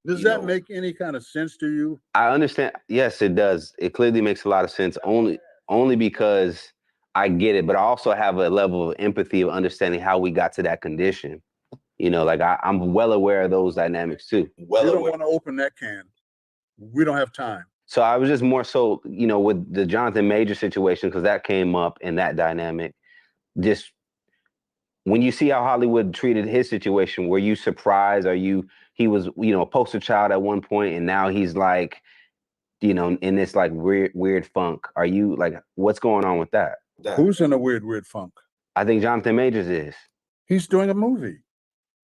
Does that make any kind of sense to you? I understand. Yes, it does. It clearly makes a lot of sense, only because I get it, but I also have a level of empathy of understanding how we got to that condition. Like I'm well aware of those dynamics too. You don't want to open that can. We don't have time. So I was just more so, with the Jonathan Major situation, because that came up in that dynamic. Just when you see how Hollywood treated his situation, were you surprised? He was, a poster child at one point, and now he's like, in this like weird funk. Are you like, what's going on with that? Who's in a weird funk? I think Jonathan Majors is. He's doing a movie.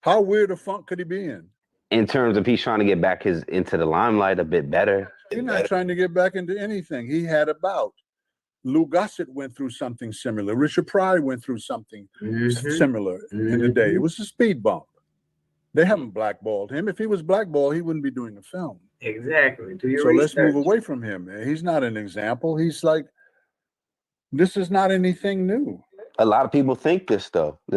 How weird a funk could he be in? In terms of he's trying to get back into the limelight a bit better. He's not trying to get back into anything. He had a bout. Lou Gossett went through something similar. Richard Pryor went through something similar in the day. It was a speed bump. They haven't blackballed him. If he was blackballed, he wouldn't be doing a film. Exactly. So let's move away from him. He's not an example. He's like, this is not anything new. A lot of people think this, though.